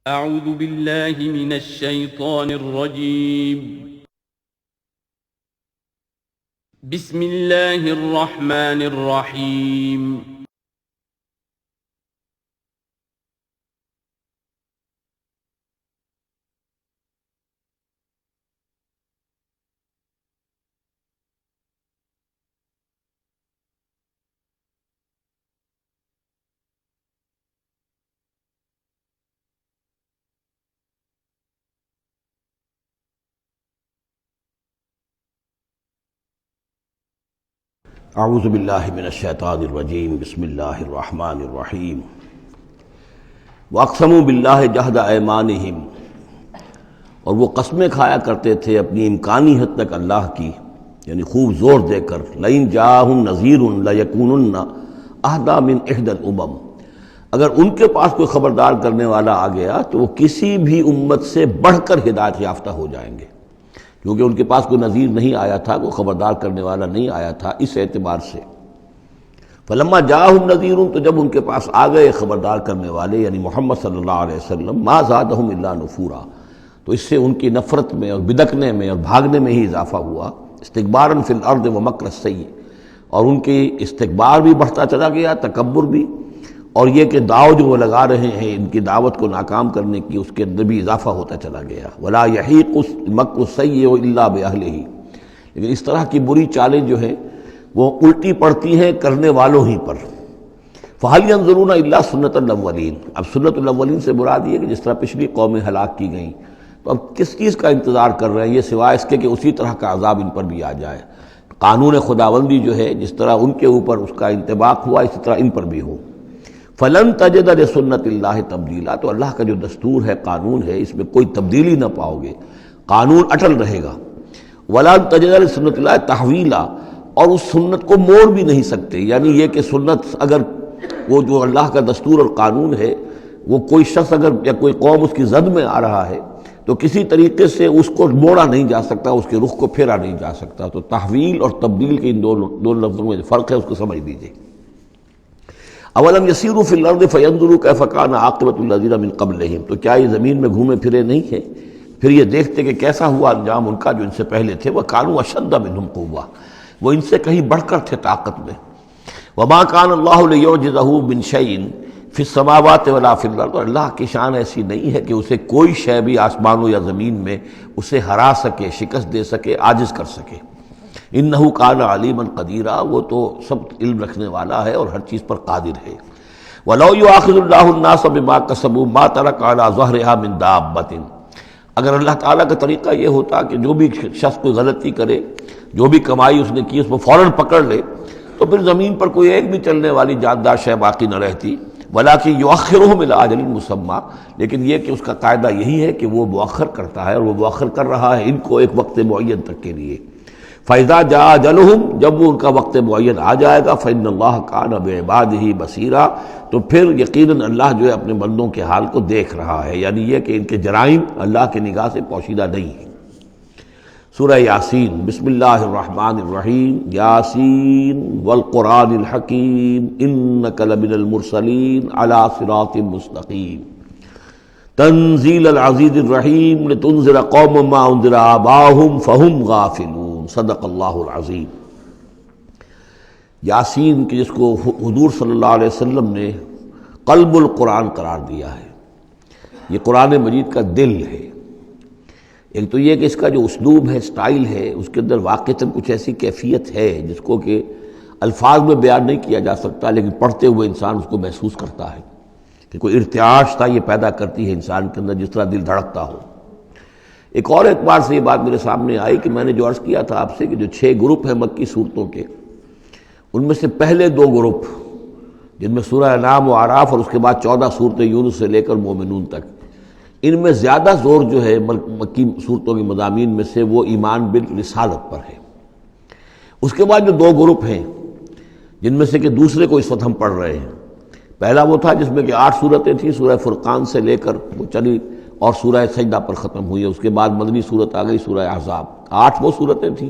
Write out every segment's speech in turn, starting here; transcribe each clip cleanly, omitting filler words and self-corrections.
أعوذ بالله من الشيطان الرجيم. بسم الله الرحمن الرحيم. اعوذ باللہ من الشیطان الرجیم بسم اللہ الرحمن الرحیم واقسموا باللہ جہد ایمانہم، اور وہ قسمیں کھایا کرتے تھے اپنی امکانی حد تک اللہ کی، یعنی خوب زور دے کر، لئن جاءہم نذیر لیکونن اہدی من احدی الامم، اگر ان کے پاس کوئی خبردار کرنے والا آ گیا تو وہ کسی بھی امت سے بڑھ کر ہدایت یافتہ ہو جائیں گے، کیونکہ ان کے پاس کوئی نذیر نہیں آیا تھا، کوئی خبردار کرنے والا نہیں آیا تھا، اس اعتبار سے فلما جاءہم نذیر، تو جب ان کے پاس آ گئے خبردار کرنے والے یعنی محمد صلی اللہ علیہ وسلم، ما زادہم الا نفورا، تو اس سے ان کی نفرت میں اور بدکنے میں اور بھاگنے میں ہی اضافہ ہوا، استکبارا فی الارض ومکر السیء، اور ان کی استکبار بھی بڑھتا چلا گیا، تکبر بھی، اور یہ کہ داؤ جو وہ لگا رہے ہیں ان کی دعوت کو ناکام کرنے کی، اس کے اندر بھی اضافہ ہوتا چلا گیا، ولا یحیق المکر السیء الا باہلہ، لیکن اس طرح کی بری چالیں جو ہیں وہ الٹی پڑتی ہیں کرنے والوں ہی پر۔ فہل ینظرون الا سنت الاولین، اب سنت الاولین سے مراد یہ کہ جس طرح پچھلی قومیں ہلاک کی گئیں، تو اب کس چیز کا انتظار کر رہے ہیں یہ سوائے اس کے کہ اسی طرح کا عذاب ان پر بھی آ جائے۔ قانون خداوندی جو ہے جس طرح ان کے اوپر اس کا انطباق ہوا، اسی طرح ان پر بھی ہو۔ فلن تجد لسنت اللہ تبدیلا، تو اللہ کا جو دستور ہے، قانون ہے، اس میں کوئی تبدیلی نہ پاؤ گے، قانون اٹل رہے گا۔ ولن تجد لسنت اللہ تحویلا، اور اس سنت کو موڑ بھی نہیں سکتے، یعنی یہ کہ سنت اگر وہ جو اللہ کا دستور اور قانون ہے، وہ کوئی شخص اگر یا کوئی قوم اس کی زد میں آ رہا ہے تو کسی طریقے سے اس کو موڑا نہیں جا سکتا، اس کے رخ کو پھیرا نہیں جا سکتا۔ تو تحویل اور تبدیل کے ان دو لفظوں میں فرق ہے، اس کو سمجھ لیجیے۔ اولم یسیروا فی الارض فینظروا کیف کان عاقبۃ الذین من قبلہم، تو کیا یہ زمین میں گھومے پھرے نہیں ہیں، پھر یہ دیکھتے کہ کیسا ہوا انجام ان کا جو ان سے پہلے تھے، وکانوا اشد منہم قوۃ، وہ ان سے کہیں بڑھ کر تھے طاقت میں۔ وما کان اللہ لیعجزہ من شیء فی السماوات ولا فی الارض، اور اللہ کی شان ایسی نہیں ہے کہ اسے کوئی شے بھی آسمانوں یا زمین میں اسے ہرا سکے، شکست دے سکے، عاجز کر سکے۔ انہ کان علیما قدیرا، وہ تو سب علم رکھنے والا ہے اور ہر چیز پر قادر ہے۔ ولو یؤاخذ اللہ الناس بما کسبوا ما ترک علی ظہرها من دابۃ، اگر اللہ تعالیٰ کا طریقہ یہ ہوتا کہ جو بھی شخص کوئی غلطی کرے، جو بھی کمائی اس نے کی اس کو فوراً پکڑ لے، تو پھر زمین پر کوئی ایک بھی چلنے والی جاندار شے باقی نہ رہتی۔ ولیکن یؤخرھم الی اجل مسمى، لیکن یہ کہ اس کا قاعدہ یہی ہے کہ وہ مؤخر کرتا ہے، اور وہ مؤخر کر رہا ہے ان کو ایک وقت معین تک کے لیے۔ فَإِذَا جَاءَ أَجَلُهُمْ، جب وہ ان کا وقت معین آ جائے گا، فَإِنَّ اللَّهَ كَانَ بِعِبَادِهِ بَصِيرًا، تو پھر یقیناً اللہ جو ہے اپنے بندوں کے حال کو دیکھ رہا ہے، یعنی یہ کہ ان کے جرائم اللہ کی نگاہ سے پوشیدہ نہیں ہیں۔ سورہ یاسین، بسم اللہ الرحمن الرحیم، یاسین والقرآن الحکیم انک لمن المرسلین علی صراط مستقیم تنزیل العزیز الرحیم لتنذر قوما ما انذر آباؤہم فہم غافلون۔ صدق اللہ العظیم۔ یاسین کی جس کو حضور صلی اللہ علیہ وسلم نے قلب القرآن قرار دیا ہے، یہ قرآن مجید کا دل ہے۔ ایک تو یہ کہ اس کا جو اسلوب ہے، سٹائل ہے، اس کے اندر واقعتاً کچھ ایسی کیفیت ہے جس کو کہ الفاظ میں بیان نہیں کیا جا سکتا، لیکن پڑھتے ہوئے انسان اس کو محسوس کرتا ہے کہ کوئی ارتعاش تھا یہ پیدا کرتی ہے انسان کے اندر، جس طرح دل دھڑکتا ہو۔ ایک اور اعتبار سے یہ بات میرے سامنے آئی کہ میں نے جو عرض کیا تھا آپ سے کہ جو 6 گروپ ہیں مکی صورتوں کے، ان میں سے پہلے 2 گروپ جن میں سورہ انعام و اعراف اور اس کے بعد 14 صورتیں یونس سے لے کر مومنون تک، ان میں زیادہ زور جو ہے مکی صورتوں کے مضامین میں سے وہ ایمان بالرسالت پر ہے۔ اس کے بعد جو 2 گروپ ہیں جن میں سے کہ دوسرے کو اس وقت ہم پڑھ رہے ہیں، پہلا وہ تھا جس میں کہ 8 صورتیں تھیں، سورہ فرقان سے لے کر وہ چلی اور سورہ سجدہ پر ختم ہوئی، اس کے بعد مدنی صورت آ گئی سورہ احزاب، 8 وہ صورتیں تھیں،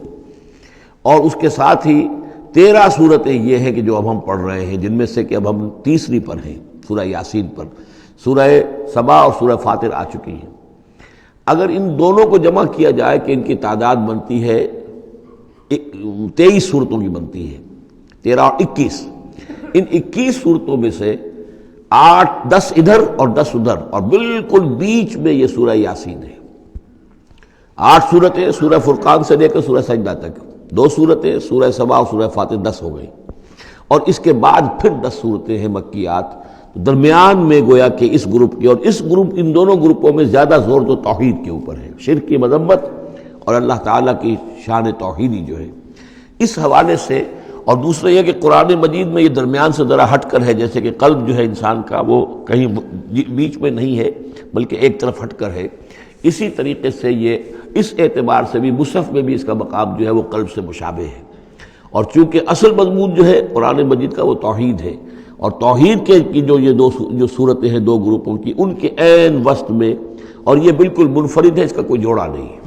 اور اس کے ساتھ ہی 13 صورتیں یہ ہیں کہ جو اب ہم پڑھ رہے ہیں، جن میں سے کہ اب ہم تیسری پر ہیں، سورہ یاسین پر۔ سورہ سبا اور سورہ فاطر آ چکی ہیں۔ اگر ان دونوں کو جمع کیا جائے کہ ان کی تعداد بنتی ہے 23 صورتوں کی بنتی ہے، 13 اور 21، ان 21 صورتوں میں سے 8-10 ادھر اور 10 ادھر، اور بالکل بیچ میں یہ سورہ یاسین ہے۔ 8 صورتیں سورہ فرقان سے لے کر سورہ سجدہ تک، 2 صورتیں سورہ سبا اور سورہ فاطر، 10 ہو گئی، اور اس کے بعد پھر 10 صورتیں ہیں مکیات۔ درمیان میں گویا کہ اس گروپ کی اور اس گروپ، ان دونوں گروپوں میں زیادہ زور تو توحید کے اوپر ہے، شرک کی مذمت اور اللہ تعالیٰ کی شان توحیدی جو ہے، اس حوالے سے۔ اور دوسرا یہ کہ قرآن مجید میں یہ درمیان سے ذرا ہٹ کر ہے، جیسے کہ قلب جو ہے انسان کا وہ کہیں بیچ میں نہیں ہے بلکہ ایک طرف ہٹ کر ہے، اسی طریقے سے یہ اس اعتبار سے بھی مصحف میں بھی اس کا مقام جو ہے وہ قلب سے مشابہ ہے۔ اور چونکہ اصل مضمون جو ہے قرآن مجید کا وہ توحید ہے، اور توحید کے کی جو یہ جو صورتیں ہیں 2 گروپوں کی، ان کے عین وسط میں، اور یہ بالکل منفرد ہے، اس کا کوئی جوڑا نہیں ہے۔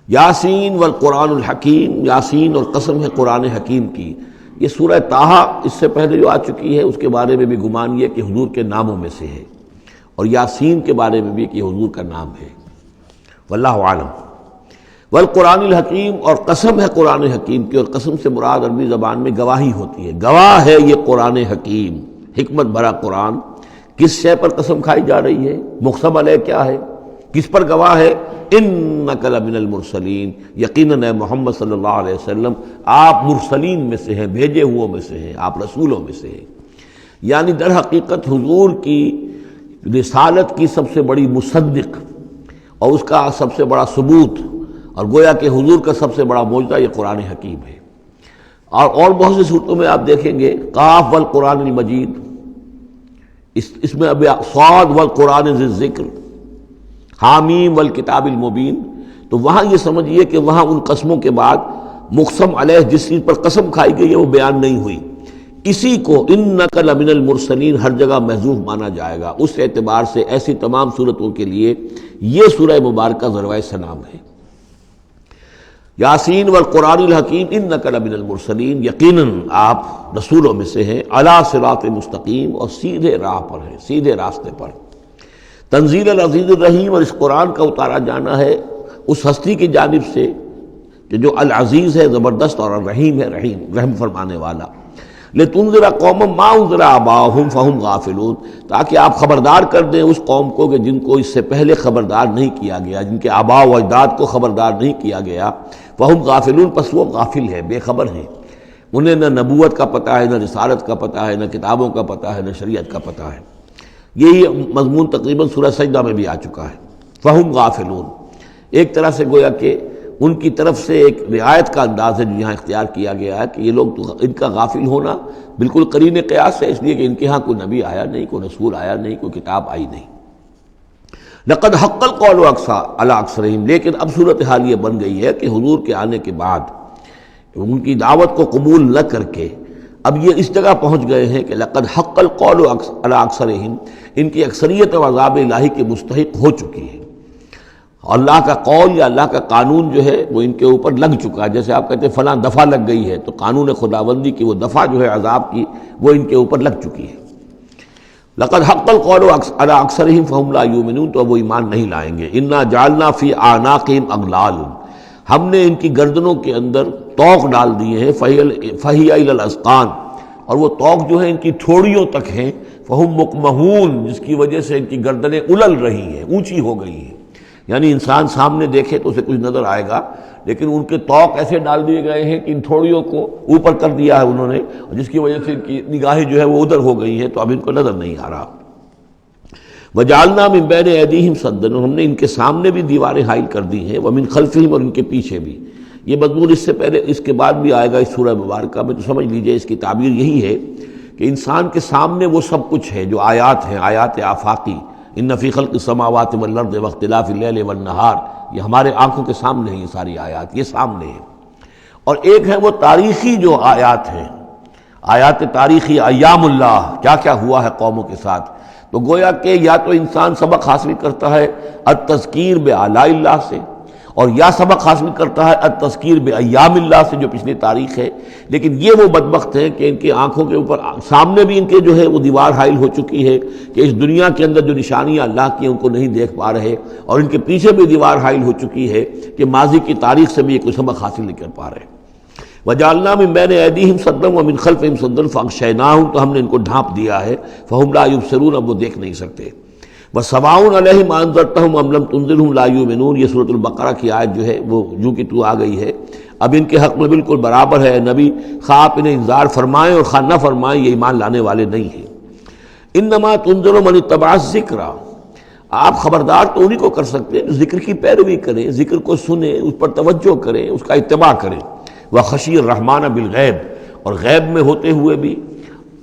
یاسین والقرآن الحکیم، یاسین اور قسم ہے قرآن حکیم کی۔ یہ سورہ طٰہٰ اس سے پہلے جو آ چکی ہے، اس کے بارے میں بھی گمان یہ کہ حضور کے ناموں میں سے ہے، اور یاسین کے بارے میں بھی کہ حضور کا نام ہے، واللہ عالم۔ والقرآن الحکیم، اور قسم ہے قرآن حکیم کی، اور قسم سے مراد عربی زبان میں گواہی ہوتی ہے، گواہ ہے یہ قرآن حکیم، حکمت بھرا قرآن۔ کس شے پر قسم کھائی جا رہی ہے؟ مقسم علیہ کیا ہے؟ کس پر گواہ ہے؟ انک لمن المرسلین، یقیناً اے محمد صلی اللہ علیہ وسلم آپ مرسلین میں سے ہیں، بھیجے ہوئوں میں سے ہیں، آپ رسولوں میں سے ہیں۔ یعنی در حقیقت حضور کی رسالت کی سب سے بڑی مصدق اور اس کا سب سے بڑا ثبوت، اور گویا کہ حضور کا سب سے بڑا معجزہ یہ قرآن حکیم ہے۔ اور بہت سی صورتوں میں آپ دیکھیں گے قاف والقرآن المجید، اس میں اب صاد والقرآن ذی الذکر، حامیم والکتاب المبین، تو وہاں یہ سمجھیے کہ وہاں ان قسموں کے بعد مقسم علیہ جس چیز پر قسم کھائی گئی ہے وہ بیان نہیں ہوئی، اسی کو انک لمن المرسلین ہر جگہ محذوف مانا جائے گا۔ اس اعتبار سے ایسی تمام صورتوں کے لیے یہ سورہ مبارکہ ذروۂ سلام ہے۔ یاسین والقرآن الحکیم انک لمن المرسلین، یقیناً آپ رسولوں میں سے ہیں، علی صراط مستقیم، اور سیدھے راہ پر ہیں، سیدھے راستے پر۔ تنزیل العزیز الرحیم، اور اس قرآن کا اتارا جانا ہے اس ہستی کی جانب سے کہ جو العزیز ہے، زبردست، اور الرحیم ہے، رحم فرمانے والا۔ لتنذر قوما ما انذر آباؤہم فہم غافلون، تاکہ آپ خبردار کر دیں اس قوم کو کہ جن کو اس سے پہلے خبردار نہیں کیا گیا، جن کے آباء و اجداد کو خبردار نہیں کیا گیا، فہم غافلون، پس وہ غافل ہے، بے خبر ہیں، انہیں نہ نبوت کا پتہ ہے، نہ رسالت کا پتہ ہے، نہ کتابوں کا پتہ ہے، نہ شریعت کا پتہ ہے۔ یہی مضمون تقریباً سورہ سجدہ میں بھی آ چکا ہے، فہم غافلون۔ ایک طرح سے گویا کہ ان کی طرف سے ایک رعایت کا انداز ہے جو یہاں اختیار کیا گیا ہے کہ یہ لوگ تو ان کا غافل ہونا بالکل قرین قیاس ہے، اس لیے کہ ان کے ہاں کوئی نبی آیا نہیں، کوئی رسول آیا نہیں، کوئی کتاب آئی نہیں۔ لقد حق القول علی اکثرہم، لیکن اب صورتحال یہ بن گئی ہے کہ حضور کے آنے کے بعد ان کی دعوت کو قبول نہ کر کے اب یہ اس جگہ پہنچ گئے ہیں کہ لقد حق القول علی اکثرہم، ان کی اکثریت و عذاب الہی کے مستحق ہو چکی ہے، اللہ کا قول یا اللہ کا قانون جو ہے وہ ان کے اوپر لگ چکا ہے۔ جیسے آپ کہتے ہیں فلاں دفعہ لگ گئی ہے، تو قانون خداوندی کی وہ دفعہ جو ہے عذاب کی وہ ان کے اوپر لگ چکی ہے۔ لقد حق القول علی اکثرہم فہم لا یؤمنون، تو وہ ایمان نہیں لائیں گے۔ انا جعلنا فی اعناقہم اغلال، ہم نے ان کی گردنوں کے اندر طوق ڈال دیے ہیں، فہی الی الاذقان، اور وہ طوق جو ہے ان کی ٹھوڑیوں تک ہیں، فہم مقمحون، جس کی وجہ سے ان کی گردنیں الل رہی ہیں، اونچی ہو گئی ہیں۔ یعنی انسان سامنے دیکھے تو اسے کچھ نظر آئے گا، لیکن ان کے طوق ایسے ڈال دیے گئے ہیں کہ ان تھوڑیوں کو اوپر کر دیا ہے انہوں نے، جس کی وجہ سے ان کی نگاہیں جو ہے وہ ادھر ہو گئی ہیں، تو اب ان کو نظر نہیں آ رہا۔ وَجَعَلْنَا مِن بَيْنِ أَيْدِيهِمْ سَدًّا، اور ہم نے ان کے سامنے بھی دیواریں حائل کر دی ہیں، وَمِن خَلْفِهِمْ، اور ان کے پیچھے بھی۔ یہ مضمون اس سے پہلے اس کے بعد بھی آئے گا اس سورہ مبارکہ میں، تو سمجھ لیجئے اس کی تعبیر یہی ہے کہ انسان کے سامنے وہ سب کچھ ہے جو آیات ہیں، آیات آفاقی، ان فی خلق السماوات والارض واختلاف اللیل والنہار، یہ ہمارے آنکھوں کے سامنے ہیں، یہ ساری آیات یہ سامنے ہیں۔ اور ایک ہے وہ تاریخی جو آیات ہیں، آیات تاریخی، ایام اللہ، کیا کیا ہوا ہے قوموں کے ساتھ، تو گویا کہ یا تو انسان سبق حاصل کرتا ہے التذکیر بآلاء اللہ سے، اور یا سبق حاصل کرتا ہے التذکیر بایام اللہ سے جو پچھلی تاریخ ہے. لیکن یہ وہ بدبخت ہیں کہ ان کی آنکھوں کے اوپر سامنے بھی ان کے جو ہے وہ دیوار حائل ہو چکی ہے کہ اس دنیا کے اندر جو نشانیاں اللہ کی ہیں ان کو نہیں دیکھ پا رہے، اور ان کے پیچھے بھی دیوار حائل ہو چکی ہے کہ ماضی کی تاریخ سے بھی یہ کوئی سبق حاصل نہیں کر پا رہے. وجعلنا من بین ایدیہم سدا ومن خلفہم سدا فاغشیناہم، تو ہم نے ان کو ڈھانپ دیا ہے، فہم لا یبصرون، اب وہ دیکھ نہیں سکتے. وسواء علیہم انذرتہم ام لم تنذرہم لا یؤمنون، یہ سورۃ البقرہ کی آیت جو ہے وہ جو کہ تو آ گئی ہے. اب ان کے حق میں بالکل برابر ہے، نبی خواہ آپ انہیں انذار فرمائیں اور خواہ نہ فرمائیں یہ ایمان لانے والے نہیں ہیں. انما تنذر من اتبع الذکر، آپ خبردار تو انہی کو کر سکتے ہیں جو ذکر کی پیروی کریں، ذکر کو سنیں، اس پر توجہ کریں، اس کا اتباع کریں. وخشی الرحمن بالغیب، اور غیب میں ہوتے ہوئے بھی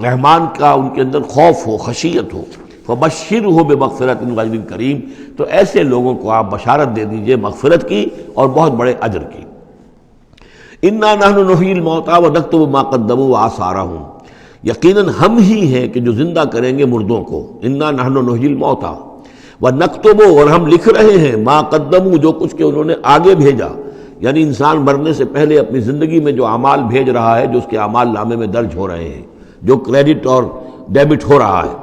رحمان کا ان کے اندر خوف ہو، خشیت ہو. فبشرہ بمغفرۃ واجر کریم، تو ایسے لوگوں کو آپ بشارت دے دیجئے مغفرت کی اور بہت بڑے اجر کی. انا نحن نحیی الموتیٰ ونکتب ما قدموا وآثارہم، یقیناً ہم ہی ہیں کہ جو زندہ کریں گے مردوں کو. انا نحن نحیی الموتیٰ ونکتب، اور ہم لکھ رہے ہیں ما قدموا، جو کچھ کہ انہوں نے آگے بھیجا، یعنی انسان مرنے سے پہلے اپنی زندگی میں جو اعمال بھیج رہا ہے، جو اس کے اعمال نامے میں درج ہو رہے ہیں، جو کریڈٹ اور ڈیبٹ ہو رہا ہے.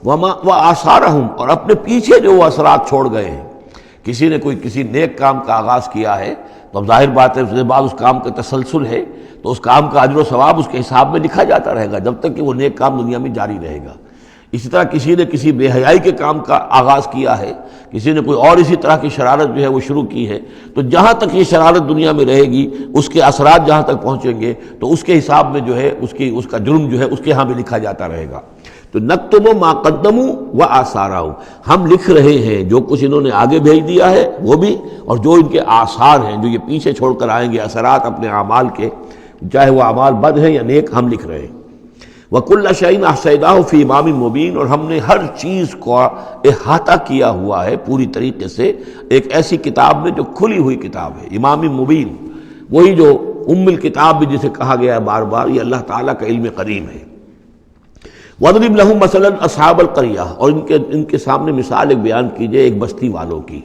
وآثارہم، اور اپنے پیچھے جو وہ اثرات چھوڑ گئے ہیں. کسی نے کوئی کسی نیک کام کا آغاز کیا ہے تو اب ظاہر بات ہے اس کے بعد اس کام کا تسلسل ہے تو اس کام کا اجر و ثواب اس کے حساب میں لکھا جاتا رہے گا جب تک کہ وہ نیک کام دنیا میں جاری رہے گا. اسی طرح کسی نے کسی بے حیائی کے کام کا آغاز کیا ہے، کسی نے کوئی اور اسی طرح کی شرارت جو ہے وہ شروع کی ہے، تو جہاں تک یہ شرارت دنیا میں رہے گی اس کے اثرات جہاں تک پہنچیں گے تو اس کے حساب میں جو ہے اس کا جرم جو ہے اس کے ہاں بھی لکھا جاتا رہے گا. تو نکتب ما قدموا وآثارہم، ہم لکھ رہے ہیں جو کچھ انہوں نے آگے بھیج دیا ہے وہ بھی، اور جو ان کے آثار ہیں جو یہ پیچھے چھوڑ کر آئیں گے اثرات اپنے اعمال کے، چاہے وہ اعمال بد ہیں یا نیک، ہم لکھ رہے ہیں. وَكُلَّ شَيْءٍ أَحْصَيْنَاهُ فِي إِمَامٍ مُبِينٍ، اور ہم نے ہر چیز کو احاطہ کیا ہوا ہے پوری طریقے سے ایک ایسی کتاب میں جو کھلی ہوئی کتاب ہے. امام مبین، وہی جو الکتاب بھی جسے کہا گیا ہے بار بار، یہ اللہ تعالیٰ کا علم قدیم ہے. وَاضْرِبْ لَهُم مَثَلًا أَصْحَابَ الْقَرْيَةِ، اور ان کے سامنے مثال ایک بیان کیجئے ایک بستی والوں کی.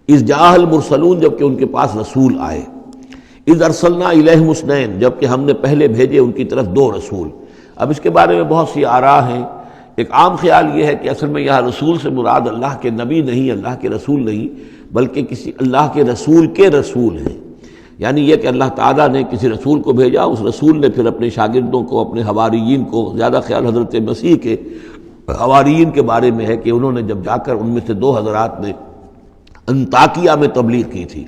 اِذْ جَاءَ الْمُرْسَلُونَ، جب کہ ان کے پاس رسول آئے. اِذْ أَرْسَلْنَا إِلَيْهِمُ اثْنَيْنِ، جب کہ ہم نے پہلے بھیجے ان کی طرف دو رسول. اب اس کے بارے میں بہت سی آراء ہیں. ایک عام خیال یہ ہے کہ اصل میں یہاں رسول سے مراد اللہ کے نبی نہیں، اللہ کے رسول نہیں، بلکہ کسی اللہ کے رسول ہیں. یعنی یہ کہ اللہ تعالیٰ نے کسی رسول کو بھیجا، اس رسول نے پھر اپنے شاگردوں کو، اپنے حواریین کو، زیادہ خیال حضرت مسیح کے حواریین کے بارے میں ہے کہ انہوں نے جب جا کر ان میں سے دو حضرات نے انطاکیہ میں تبلیغ کی تھی.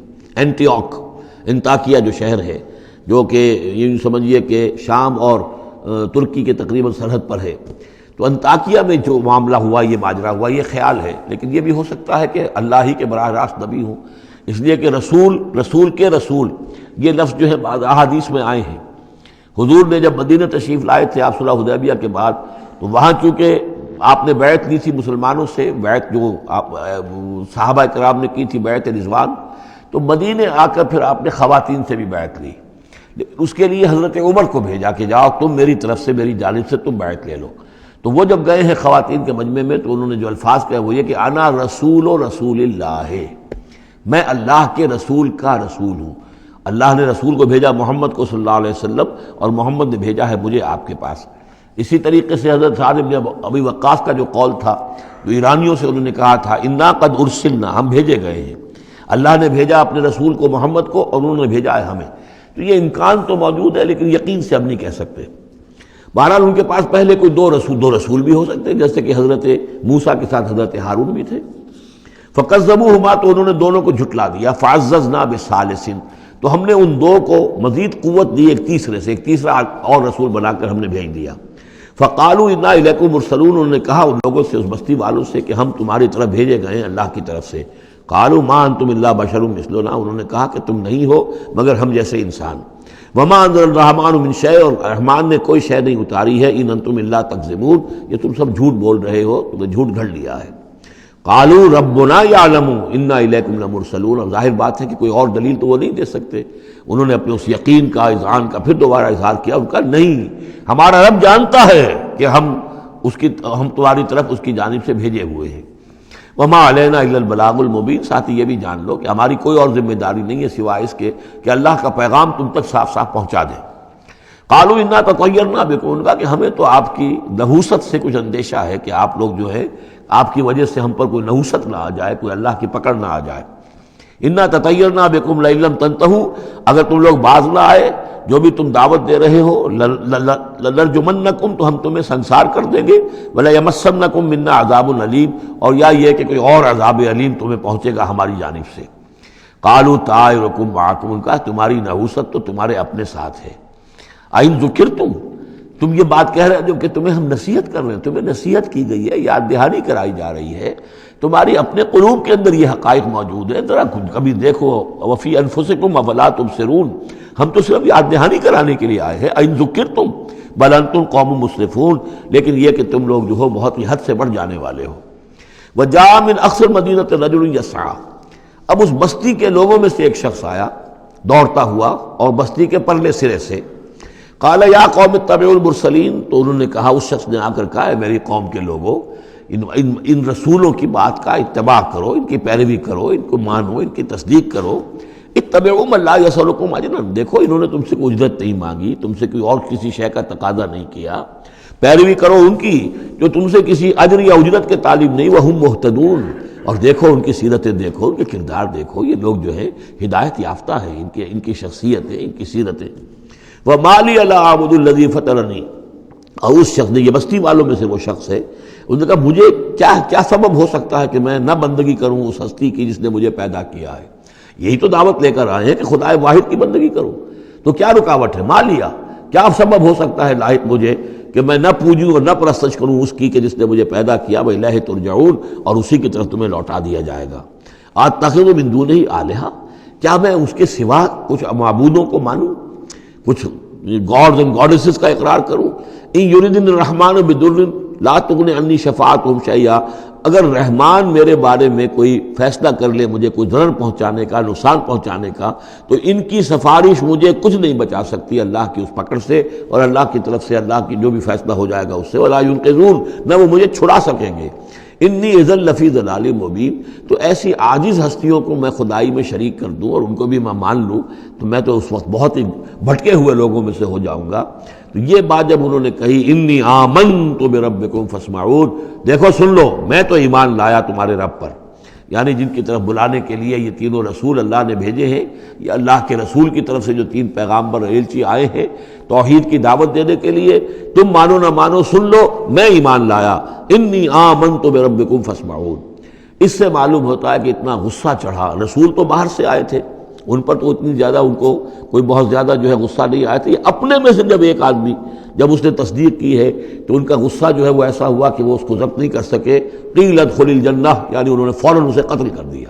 انطاکیہ جو شہر ہے، جو کہ یہ سمجھیے کہ شام اور ترکی کے تقریباً سرحد پر ہے، تو انطاکیہ میں جو معاملہ ہوا، یہ ماجرا ہوا، یہ خیال ہے. لیکن یہ بھی ہو سکتا ہے کہ اللہ ہی کے براہ راست نبی ہوں، اس لیے کہ رسول کے رسول یہ لفظ جو ہے بعض احادیث میں آئے ہیں. حضور نے جب مدینہ تشریف لائے تھے آپ صلح حدیبیہ کے بعد، تو وہاں چونکہ آپ نے بیعت لی تھی مسلمانوں سے، بیعت جو صحابہ کرام نے کی تھی بیعت رضوان، تو مدینے آ کر پھر آپ نے خواتین سے بھی بیعت لی. اس کے لیے حضرت عمر کو بھیجا کہ جاؤ تم میری طرف سے، میری جانب سے تم بیعت لے لو. تو وہ جب گئے ہیں خواتین کے مجمع میں تو انہوں نے جو الفاظ کہے وہ یہ کہ انا رسول اللہ، میں اللہ کے رسول کا رسول ہوں. اللہ نے رسول کو بھیجا محمد کو صلی اللہ علیہ وسلم، اور محمد نے بھیجا ہے مجھے آپ کے پاس. اسی طریقے سے حضرت سعد بن ابی وقاص کا جو قول تھا، جو ایرانیوں سے انہوں نے کہا تھا انا قد ارسلنا، ہم بھیجے گئے ہیں، اللہ نے بھیجا اپنے رسول کو محمد کو اور انہوں نے بھیجا ہے ہمیں. تو یہ امکان تو موجود ہے لیکن یقین سے ہم نہیں کہہ سکتے. بہرحال ان کے پاس پہلے کوئی دو رسول بھی ہو سکتے، جیسے کہ حضرت موسیٰ کے ساتھ حضرت ہارون بھی تھے. فَكَذَّبُوهُمَا، تو انہوں نے دونوں کو جھٹلا دیا. فَعَزَّزْنَا بِثَالِثٍ، تو ہم نے ان دو کو مزید قوت دی ایک تیسرے سے، ایک تیسرا اور رسول بنا کر ہم نے بھیج دیا. فَقَالُوا إِنَّا إِلَيْكُمْ مُرْسَلُونَ، انہوں نے کہا ان لوگوں سے، اس بستی والوں سے کہ ہم تمہاری طرف بھیجے گئے ہیں اللہ کی طرف سے. قَالُوا مَا أَنْتُمْ إِلَّا بَشَرٌ مِثْلُنَا، انہوں نے کہا کہ تم نہیں ہو مگر ہم جیسے انسان. وَمَا أَنزَلَ الرَّحْمَٰنُ مِن شَيْءٍ، اور رحمان نے کوئی شے نہیں اتاری ہے. إِنْ أَنْتُمْ إِلَّا تَكْذِبُونَ، یہ تم سب جھوٹ بول رہے ہو، تم نے جھوٹ گھڑ لیا ہے. قَالُوا رَبُّنَا يَعْلَمُ إِنَّا إِلَيْكُمْ لَمُرْسَلُونَ، اور ظاہر بات ہے کہ کوئی اور دلیل تو وہ نہیں دے سکتے. انہوں نے اپنے اس یقین کا، اذعان کا پھر دوبارہ اظہار کیا. ان کا نہیں، ہمارا رب جانتا ہے کہ ہم تمہاری طرف اس کی جانب سے بھیجے ہوئے ہیں. وما علینا الا البلاغ المبین، ساتھ ہی یہ بھی جان لو کہ ہماری کوئی اور ذمہ داری نہیں ہے سوائے اس کے کہ اللہ کا پیغام تم تک صاف صاف پہنچا دیں۔ قالوا انا تطیرنا بکم، ان کا کہ ہمیں تو آپ کی نحوست سے کچھ اندیشہ ہے کہ آپ لوگ جو ہے آپ کی وجہ سے ہم پر کوئی نحوست نہ آ جائے، کوئی اللہ کی پکڑ نہ آ جائے۔ انا تطیرنا بکم لئن لم تنتہوا، اگر تم لوگ باز نہ آئے جو بھی تم دعوت دے رہے ہو، لنرجمنکم، تو ہم تمہیں سنسار کر دیں گے، ولیمسنکم منا عذاب علیم، اور یا یہ کہ کوئی اور عذاب علیم تمہیں پہنچے گا ہماری جانب سے۔ قالوا طائرکم معکم، ان کا تمہاری نحوست تو تمہارے اپنے ساتھ ہے۔ اَإِن ذُكِرْتُم، تم یہ بات کہہ رہے ہو کہ تمہیں ہم نصیحت کر رہے ہیں، تمہیں نصیحت کی گئی ہے، یاد دہانی کرائی جا رہی ہے، تمہاری اپنے قلوب کے اندر یہ حقائق موجود ہیں، ذرا کبھی دیکھو۔ وفی انفسکم افلا تبصرون، ہم تو صرف یاد دہانی کرانے کے لیے آئے ہیں۔ اَإِن ذُكِرْتُم بل انتم قوم مسرفون، لیکن یہ کہ تم لوگ جو ہو بہت ہی حد سے بڑھ جانے والے ہو۔ وجاء من اقصى المدینة رجل یسعى، اب اس بستی کے لوگوں میں سے ایک شخص آیا دوڑتا ہوا، اور بستی کے پرلے سرے سے۔ قال یا قوم اتبعوا المرسلین، تو انہوں نے کہا، اس شخص نے آ کر کہا، ہے میری قوم کے لوگوں، ان رسولوں کی بات کا اتباع کرو، ان کی پیروی کرو، ان کو مانو، ان کی تصدیق کرو۔ اتبعوا من لا یسألکم اجرا، دیکھو انہوں نے تم سے کوئی اجرت نہیں مانگی، تم سے کوئی اور کسی شے کا تقاضا نہیں کیا، پیروی کرو ان کی جو تم سے کسی اجر یا اجرت کے طالب نہیں، وہم مہتدون، اور دیکھو ان کی سیرتیں، دیکھو ان کے کردار، دیکھو یہ لوگ جو ہے ہدایت یافتہ ہیں، ان کی شخصیتیں، ان کی سیرتیں۔ وَمَا لِيَ لَا أَعْبُدُ الَّذِي فَطَرَنِي، اور اس شخص نے، یہ بستی والوں میں سے وہ شخص ہے، انہوں نے کہا مجھے کیا سبب ہو سکتا ہے کہ میں نہ بندگی کروں اس ہستی کی جس نے مجھے پیدا کیا ہے؟ یہی تو دعوت لے کر آئے ہیں کہ خدا واحد کی بندگی کرو، تو کیا رکاوٹ ہے؟ ما لیا، کیا سبب ہو سکتا ہے لاحق مجھے کہ میں نہ پوجوں اور نہ پرستش کروں اس کی کہ جس نے مجھے پیدا کیا، وَإِلَيْهِ تُرْجَعُونَ، اور اسی کی طرف تمہیں لوٹا دیا جائے گا۔ أَتَّخِذُ مِن دُونِهِ آلِهَةً، کیا میں اس کے سوا کچھ معبودوں کو مانوں، کچھ گاڈز اینڈ گاڈیسز کا اقرار کروں؟ ان یریدنی الرحمن بضر لا تغنی عنی شفاعتهم شیئا، اگر رحمان میرے بارے میں کوئی فیصلہ کر لے مجھے کوئی ضرر پہنچانے کا، نقصان پہنچانے کا، تو ان کی سفارش مجھے کچھ نہیں بچا سکتی اللہ کی اس پکڑ سے، اور اللہ کی طرف سے اللہ کی جو بھی فیصلہ ہو جائے گا اس سے، ولا ينقذون، نہ وہ مجھے چھڑا سکیں گے۔ انی اذا لفی ضلال مبین، تو ایسی عاجز ہستیوں کو میں خدائی میں شریک کر دوں اور ان کو بھی میں مان لوں تو میں تو اس وقت بہت ہی بھٹکے ہوئے لوگوں میں سے ہو جاؤں گا۔ تو یہ بات جب انہوں نے کہی، انی آمنت بربکم فاسمعون، دیکھو سن لو، میں تو ایمان لایا تمہارے رب پر، یعنی جن کی طرف بلانے کے لیے یہ تینوں رسول اللہ نے بھیجے ہیں، یہ اللہ کے رسول کی طرف سے جو تین پیغامبر ایلچی آئے ہیں توحید کی دعوت دینے کے لیے، تم مانو نہ مانو سن لو، میں ایمان لایا۔ انی آمنت بربکم فاسمعون، اس سے معلوم ہوتا ہے کہ اتنا غصہ چڑھا، رسول تو باہر سے آئے تھے، ان پر تو اتنی زیادہ ان کو کوئی بہت زیادہ جو ہے غصہ نہیں آیا تھا، یہ اپنے میں سے جب ایک آدمی جب اس نے تصدیق کی ہے تو ان کا غصہ جو ہے وہ ایسا ہوا کہ وہ اس کو ضبط نہیں کر سکے۔ قیل ادخل الجنہ، یعنی انہوں نے فوراً اسے قتل کر دیا،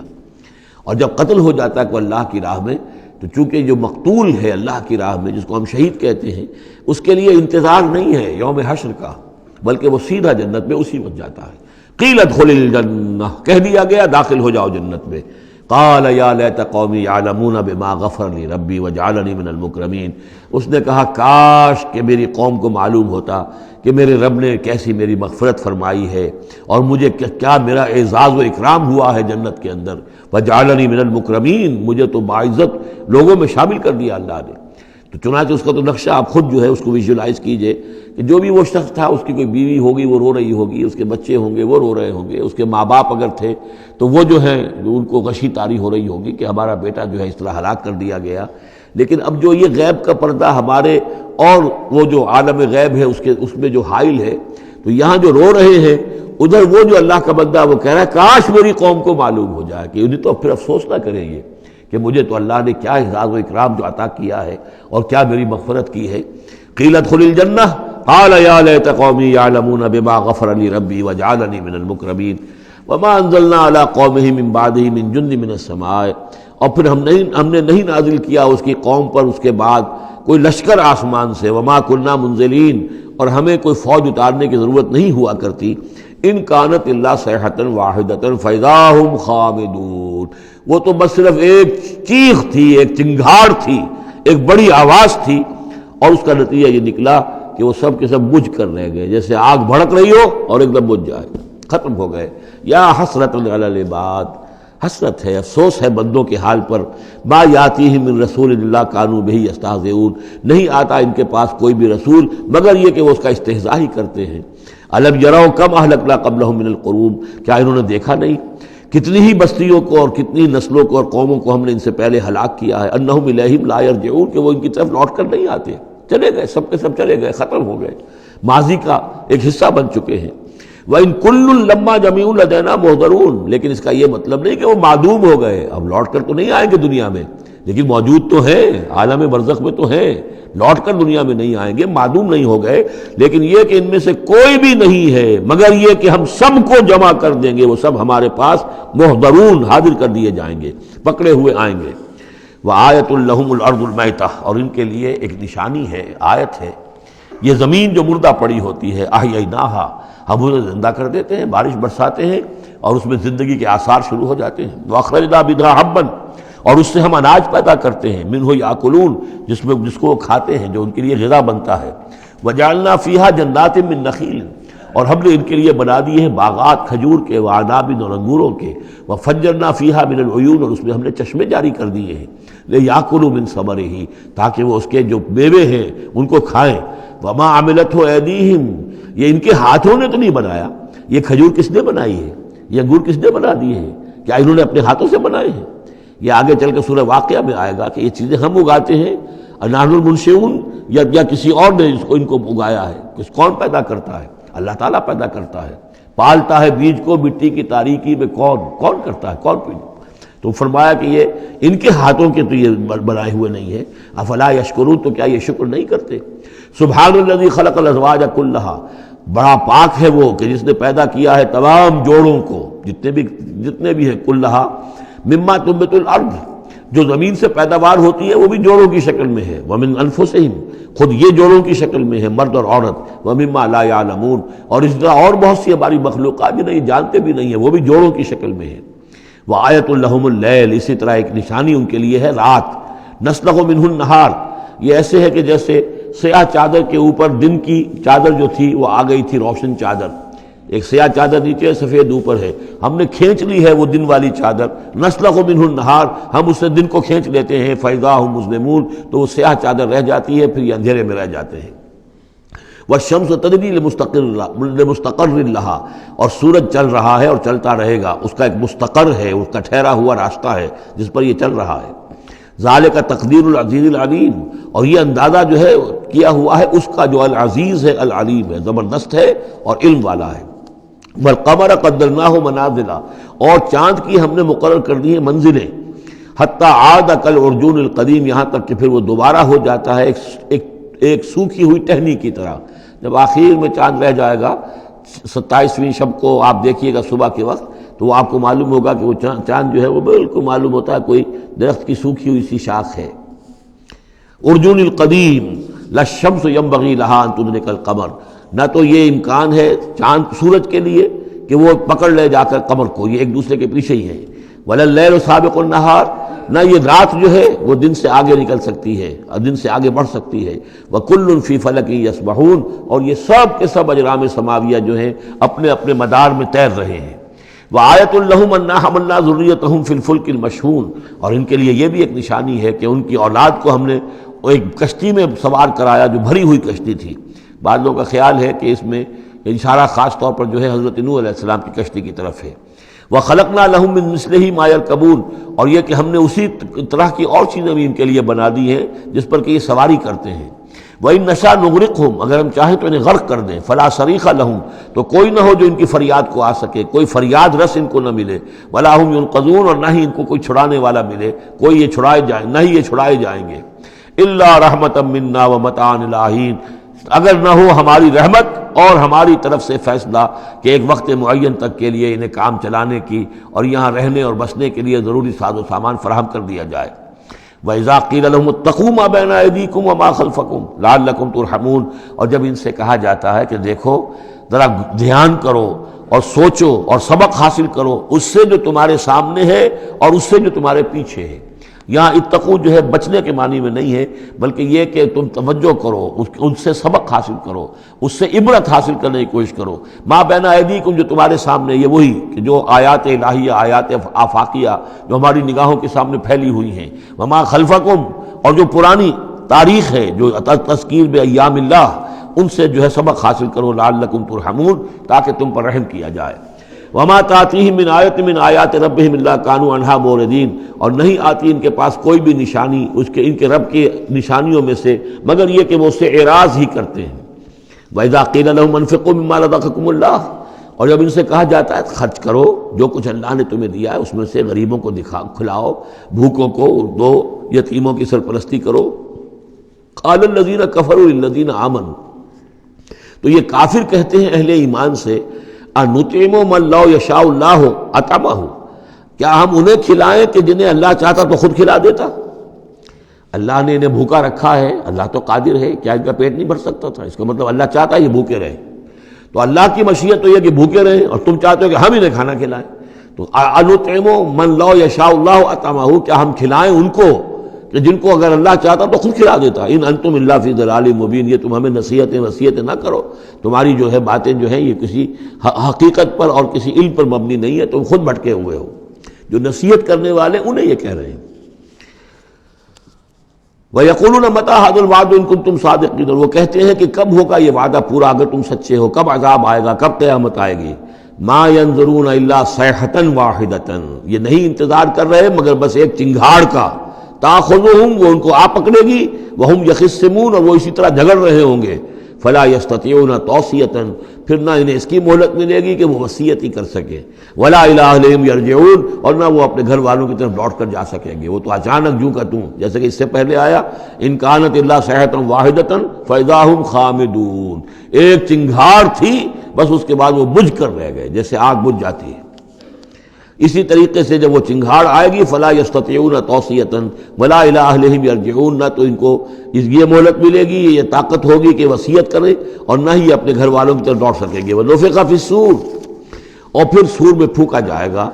اور جب قتل ہو جاتا ہے کوئی اللہ کی راہ میں تو چونکہ جو مقتول ہے اللہ کی راہ میں جس کو ہم شہید کہتے ہیں، اس کے لیے انتظار نہیں ہے یوم حشر کا، بلکہ وہ سیدھا جنت میں اسی وقت جاتا ہے۔ قیل ادخل الجنہ، کہہ دیا گیا داخل ہو جاؤ جنت میں۔ قال یا لیت قومی یعلمون بما غفر لی ربی وجعلنی من المکرمین، اس نے کہا کاش کہ میری قوم کو معلوم ہوتا کہ میرے رب نے کیسی میری مغفرت فرمائی ہے اور مجھے کیا میرا اعزاز و اکرام ہوا ہے جنت کے اندر، وجعلنی من المکرمین، مجھے تو باعزت لوگوں میں شامل کر دیا اللہ نے۔ تو چنانچہ اس کا تو نقشہ آپ خود جو ہے اس کو ویژولائز کیجئے کہ جو بھی وہ شخص تھا، اس کی کوئی بیوی ہوگی وہ رو رہی ہوگی، اس کے بچے ہوں گے وہ رو رہے ہوں گے، اس کے ماں باپ اگر تھے تو وہ جو ہیں ان کو غشی طاری ہو رہی ہوگی کہ ہمارا بیٹا جو ہے اس طرح ہلاک کر دیا گیا۔ لیکن اب جو یہ غیب کا پردہ ہمارے اور وہ جو عالم غیب ہے اس میں جو حائل ہے، تو یہاں جو رو رہے ہیں ادھر وہ جو اللہ کا بندہ وہ کہہ رہا ہے کاش میری قوم کو معلوم ہو جائے، کہ انہیں تو پھر افسوس نہ کریں یہ کہ مجھے تو اللہ نے کیا اعزاز و اکرام جو عطا کیا ہے اور کیا میری مغفرت کی ہے۔ قیل ادخل الجنہ قال یا لیت قومی یعلمون بما غفر لی ربی وجعلنی من المکرمین وما انزلنا علی قومہ من بعدہ من جند من السماء، اور پھر ہم نے نہیں نازل کیا اس کی قوم پر اس کے بعد کوئی لشکر آسمان سے، وما کنا منزلین، اور ہمیں کوئی فوج اتارنے کی ضرورت نہیں ہوا کرتی۔ ان کانت الا صیحۃ واحدۃ فاذا هم خامدون، وہ تو بس صرف ایک چیخ تھی، ایک چنگھاڑ تھی، ایک بڑی آواز تھی، اور اس کا نتیجہ یہ نکلا کہ وہ سب کے سب بجھ کر رہ گئے، جیسے آگ بھڑک رہی ہو اور ایک دم بجھ جائے۔ ختم ہو گئے۔ یا حسرت علی العباد، حسرت ہے، افسوس ہے بندوں کے حال پر، ما یاتیہم من رسول اللہ کانوا بہ یستہزئون، نہیں آتا ان کے پاس کوئی بھی رسول مگر یہ کہ وہ اس کا استہزاء ہی کرتے ہیں۔ الم یروا کم اہلکنا قبلہم من القرون، کیا انہوں نے دیکھا نہیں کتنی ہی بستیوں کو اور کتنی نسلوں کو اور قوموں کو ہم نے ان سے پہلے ہلاک کیا ہے، انہم الیہم لا یرجعون، کہ وہ ان کی طرف لوٹ کر نہیں آتے، چلے گئے، سب کے سب چلے گئے، ختم ہو گئے، ماضی کا ایک حصہ بن چکے ہیں۔ وَإِن كُلٌّ لَمَّا جَمِيعٌ لَدَيْنَا مُحْضَرُونَ، لیکن اس کا یہ مطلب نہیں کہ وہ معدوم ہو گئے، اب لوٹ کر تو نہیں آئیں گے دنیا میں، لیکن موجود تو ہیں، عالم برزخ میں تو ہیں، لوٹ کر دنیا میں نہیں آئیں گے، معدوم نہیں ہو گئے، لیکن یہ کہ ان میں سے کوئی بھی نہیں ہے مگر یہ کہ ہم سب کو جمع کر دیں گے، وہ سب ہمارے پاس محضرون، حاضر کر دیے جائیں گے، پکڑے ہوئے آئیں گے۔ وَآیَةٌ لَهُمُ الْأَرْضُ الْمَيْتَةُ، اور ان کے لیے ایک نشانی ہے، آیت ہے، یہ زمین جو مردہ پڑی ہوتی ہے، احییناھا، ہم اسے زندہ کر دیتے ہیں، بارش برساتے ہیں اور اس میں زندگی کے آثار شروع ہو جاتے ہیں۔ وَأَخْرَجْنَا بِهَا حَبًّا، اور اس سے ہم اناج پیدا کرتے ہیں، مِنْهُ يَأْكُلُونَ، جس کو وہ کھاتے ہیں، جو ان کے لیے غذا بنتا ہے۔ وَجَعَلْنَا فِيهَا جَنَّاتٍ مِّن نَخِيلٍ، اور ہم نے ان کے لیے بنا دیے ہیں باغات کھجور کے، وعناب اور انگوروں کے، وفجرنا فیہا من العیون، اور اس میں ہم نے چشمے جاری کر دیے ہیں، لیاکلوا من ثمرہ، تاکہ وہ اس کے جو میوے ہیں ان کو کھائیں۔ وما عملتہ ایدیہم، یہ ان کے ہاتھوں نے تو نہیں بنایا، یہ کھجور کس نے بنائی ہے، یہ انگور کس نے بنا دیے ہیں، کیا انہوں نے اپنے ہاتھوں سے بنائے ہیں؟ یہ آگے چل کے سورہ واقعہ میں آئے گا کہ یہ چیزیں ہم اگاتے ہیں، نحن المنشئون، یا کسی اور نے ان کو اگایا ہے، کون پیدا کرتا ہے؟ اللہ تعالیٰ پیدا کرتا ہے، پالتا ہے بیج کو مٹی کی تاریکی میں، کون کرتا ہے، کون پیدا؟ تو فرمایا کہ یہ ان کے ہاتھوں کے تو یہ بنائے ہوئے نہیں ہے۔ افلا یشکرون، تو کیا یہ شکر نہیں کرتے؟ سبحان الذی خلق الازواج کلھا، بڑا پاک ہے وہ کہ جس نے پیدا کیا ہے تمام جوڑوں کو، جتنے بھی ہیں، کلھا مما تنبت الارض، جو زمین سے پیداوار ہوتی ہے وہ بھی جوڑوں کی شکل میں ہے، ومن انفسہم، خود یہ جوڑوں کی شکل میں ہے، مرد اور عورت، ومما لا یعلمون، اور اس طرح اور بہت سی ہماری مخلوقات بھی نہیں جانتے بھی نہیں ہیں، وہ بھی جوڑوں کی شکل میں ہے۔ وآیۃ لہم اللیل، اسی طرح ایک نشانی ان کے لیے ہے رات، نسلخ منہ النہار، یہ ایسے ہے کہ جیسے سیاہ چادر کے اوپر دن کی چادر جو تھی وہ آ گئی تھی روشن چادر، ایک سیاہ چادر نیچے سفید اوپر ہے، ہم نے کھینچ لی ہے وہ دن والی چادر، نسلخ منہ النہار، ہم اس سے دن کو کھینچ لیتے ہیں، فاذا ہم مظلمون، تو وہ سیاہ چادر رہ جاتی ہے، پھر یہ اندھیرے میں رہ جاتے ہیں۔ والشمس تجری لمستقر لہا، اور سورج چل رہا ہے اور چلتا رہے گا، اس کا ایک مستقر ہے، اس کا ٹھہرا ہوا راستہ ہے جس پر یہ چل رہا ہے۔ ذالک تقدیر العزیز العلیم، اور یہ اندازہ جو ہے کیا ہوا ہے اس کا جو العزیز ہے، العلیم ہے، زبردست ہے اور علم والا ہے۔ والقمر قدرناہ منازل، اور چاند کی ہم نے مقرر کر دی ہیں منزلیں، حتی عاد کالعرجون القدیم، یہاں تک کہ پھر وہ دوبارہ ہو جاتا ہے ایک سوکھی ہوئی ٹہنی کی طرح۔ جب آخر میں چاند رہ جائے گا 27ویں شب کو آپ دیکھیے گا صبح کے وقت، تو وہ آپ کو معلوم ہوگا کہ وہ چاند جو ہے وہ بالکل معلوم ہوتا ہے کوئی درخت کی سوکھی ہوئی سی شاخ ہے۔ ارجون القدیم لا الشمس ينبغي لها ان تدرك القمر، نہ تو یہ امکان ہے چاند سورج کے لیے کہ وہ پکڑ لے جا کر قمر کو، یہ ایک دوسرے کے پیچھے ہی ہیں۔ ولا اللیل سابق النہار، نہ یہ رات جو ہے وہ دن سے آگے نکل سکتی ہے اور دن سے آگے بڑھ سکتی ہے۔ وکل فی فلک یسبحون، اور یہ سب کے سب اجرام سماویہ جو ہیں اپنے اپنے مدار میں تیر رہے ہیں۔ وآیۃ لہم انا حملنا ذریتہم فی الفلک المشحون، اور ان کے لیے یہ بھی ایک نشانی ہے کہ ان کی اولاد کو ہم نے ایک کشتی میں سوار کرایا جو بھری ہوئی کشتی تھی۔ بعض لوگوں کا خیال ہے کہ اس میں اشارہ خاص طور پر جو ہے حضرت نوح علیہ السلام کی کشتی کی طرف ہے۔ وَخَلَقْنَا لَهُم مِّن مِّثْلِهِ مَا يَرْكَبُونَ، اور یہ کہ ہم نے اسی طرح کی اور چیزیں بھی ان کے لیے بنا دی ہیں جس پر کہ یہ سواری کرتے ہیں۔ وَإِن نَّشَأْ نُغْرِقْهُمْ، اگر ہم چاہیں تو انہیں غرق کر دیں، فَلَا صَرِيخَ لَهُمْ، تو کوئی نہ ہو جو ان کی فریاد کو آ سکے، کوئی فریاد رس ان کو نہ ملے، وَلَا هُمْ يُنقَذُونَ، اور نہ ہی ان کو کوئی چھڑانے والا ملے، کوئی یہ چھڑائے جائیں، نہ ہی یہ چھڑائے جائیں گے۔ إِلَّا رَحْمَةً مِّنَّا وَمَتَاعًا إِلَىٰ حِينٍ، اگر نہ ہو ہماری رحمت اور ہماری طرف سے فیصلہ کہ ایک وقت معین تک کے لیے انہیں کام چلانے کی اور یہاں رہنے اور بسنے کے لیے ضروری ساز و سامان فراہم کر دیا جائے۔ وَإِذَا قِيلَ لَهُمُ اتَّقُوا مَا بَيْنَ أَيْدِيكُمْ وَمَا خَلْفَكُمْ لَعَلَّكُمْ تُرْحَمُونَ، اور جب ان سے کہا جاتا ہے کہ دیکھو ذرا دھیان کرو اور سوچو اور سبق حاصل کرو اس سے جو تمہارے سامنے ہے اور اس سے جو تمہارے پیچھے ہے، یہاں اتقو جو ہے بچنے کے معنی میں نہیں ہے، بلکہ یہ کہ تم توجہ کرو، ان سے سبق حاصل کرو، اس سے عبرت حاصل کرنے کی کوشش کرو۔ ما بین ایدیکم، جو تمہارے سامنے، یہ وہی کہ جو آیات الہیہ، آیات آفاقیہ جو ہماری نگاہوں کے سامنے پھیلی ہوئی ہیں، وما خلفکم، اور جو پرانی تاریخ ہے، جو تذکیر بایام اللہ، ان سے جو ہے سبق حاصل کرو، لعلکم ترحمون، تاکہ تم پر رحم کیا جائے۔ وما تاتیہم من آیت من آیات ربہم الا کانوا عنہا معرضین، اور نہیں آتی ان کے پاس کوئی بھی نشانی ان کے رب کی نشانیوں میں سے مگر یہ کہ وہ اس سے اعراض ہی کرتے ہیں۔ وَإِذَا قِيلَ لَهُمْ أَنفِقُوا مِمَّا رَزَقَكُمُ اللَّهُ، اور جب ان سے کہا جاتا ہے خرچ کرو جو کچھ اللہ نے تمہیں دیا ہے اس میں سے، غریبوں کو کھلاؤ، بھوکوں کو دو، یتیموں کی سرپرستی کرو۔ قال الذین کفروا للذین آمنوا، تو یہ کافر کہتے ہیں اہل ایمان سے، انطعم من لو یشاء اللہ اطعمہ، کیا ہم انہیں کھلائیں کہ جنہیں اللہ چاہتا تو خود کھلا دیتا؟ اللہ نے انہیں بھوکا رکھا ہے، اللہ تو قادر ہے، کیا ان کا پیٹ نہیں بھر سکتا تھا؟ اس کا مطلب اللہ چاہتا ہے یہ بھوکے رہیں، تو اللہ کی مشیت تو یہ کہ بھوکے رہیں، اور تم چاہتے ہو کہ ہم انہیں کھانا کھلائیں۔ تو انطعم من لو یشاء اللہ اطعمہ، کیا ہم کھلائیں ان کو کہ جن کو اگر اللہ چاہتا تو خود کھلا دیتا۔ ان انتم الا فی ضلال مبین، یہ تم ہمیں نصیحتیں نہ کرو، تمہاری جو ہے باتیں جو ہیں یہ کسی حقیقت پر اور کسی علم پر مبنی نہیں ہے، تم خود بھٹکے ہوئے ہو۔ جو نصیحت کرنے والے انہیں یہ کہہ رہے ہیں۔ وَيَقُولُونَ مَتَىٰ هَٰذَا الْوَعْدُ إِن كُنتُمْ صَادِقِينَ، اور وہ کہتے ہیں کہ کب ہوگا یہ وعدہ پورا اگر تم سچے ہو، کب عذاب آئے گا، کب قیامت آئے گی۔ مَا يَنظُرُونَ إِلَّا صَيْحَةً وَاحِدَةً، یہ نہیں انتظار کر رہے مگر بس ایک چنگھاڑ کا، تَأْخُذُهُمْ، وہ ان کو آ پکڑے گی، وَهُمْ يَخِصِّمُونَ، اور وہ اسی طرح جھگڑ رہے ہوں گے، فَلَا يَسْتَطِيعُونَ تَوْصِيَةً، پھر نہ انہیں اس کی مہلت ملے گی کہ وہ وصیت ہی کر سکے، وَلَا إِلَىٰ أَهْلِهِمْ يَرْجِعُونَ، اور نہ وہ اپنے گھر والوں کی طرف لوٹ کر جا سکیں گے، وہ تو اچانک جو کا توں، جیسے کہ اس سے پہلے آیا إِن كَانَتْ إِلَّا صَيْحَةً وَاحِدَةً فَإِذَا هُمْ خَامِدُونَ، ایک چنگھاڑ تھی بس، اس کے بعد وہ بجھ کر رہ گئے، جیسے آگ بجھ جاتی ہے۔ اسی طریقے سے جب وہ چنگھاڑ آئے گی، فلا یستطیعون توصیۃ ولا الی اہلہم یرجعون، نہ تو ان کو یہ مہلت ملے گی، یہ طاقت ہوگی کہ وصیت کریں، اور نہ ہی اپنے گھر والوں کی طرف لوٹ سکیں گے۔ ونفخ فی الصور، اور پھر سور میں پھونکا جائے گا،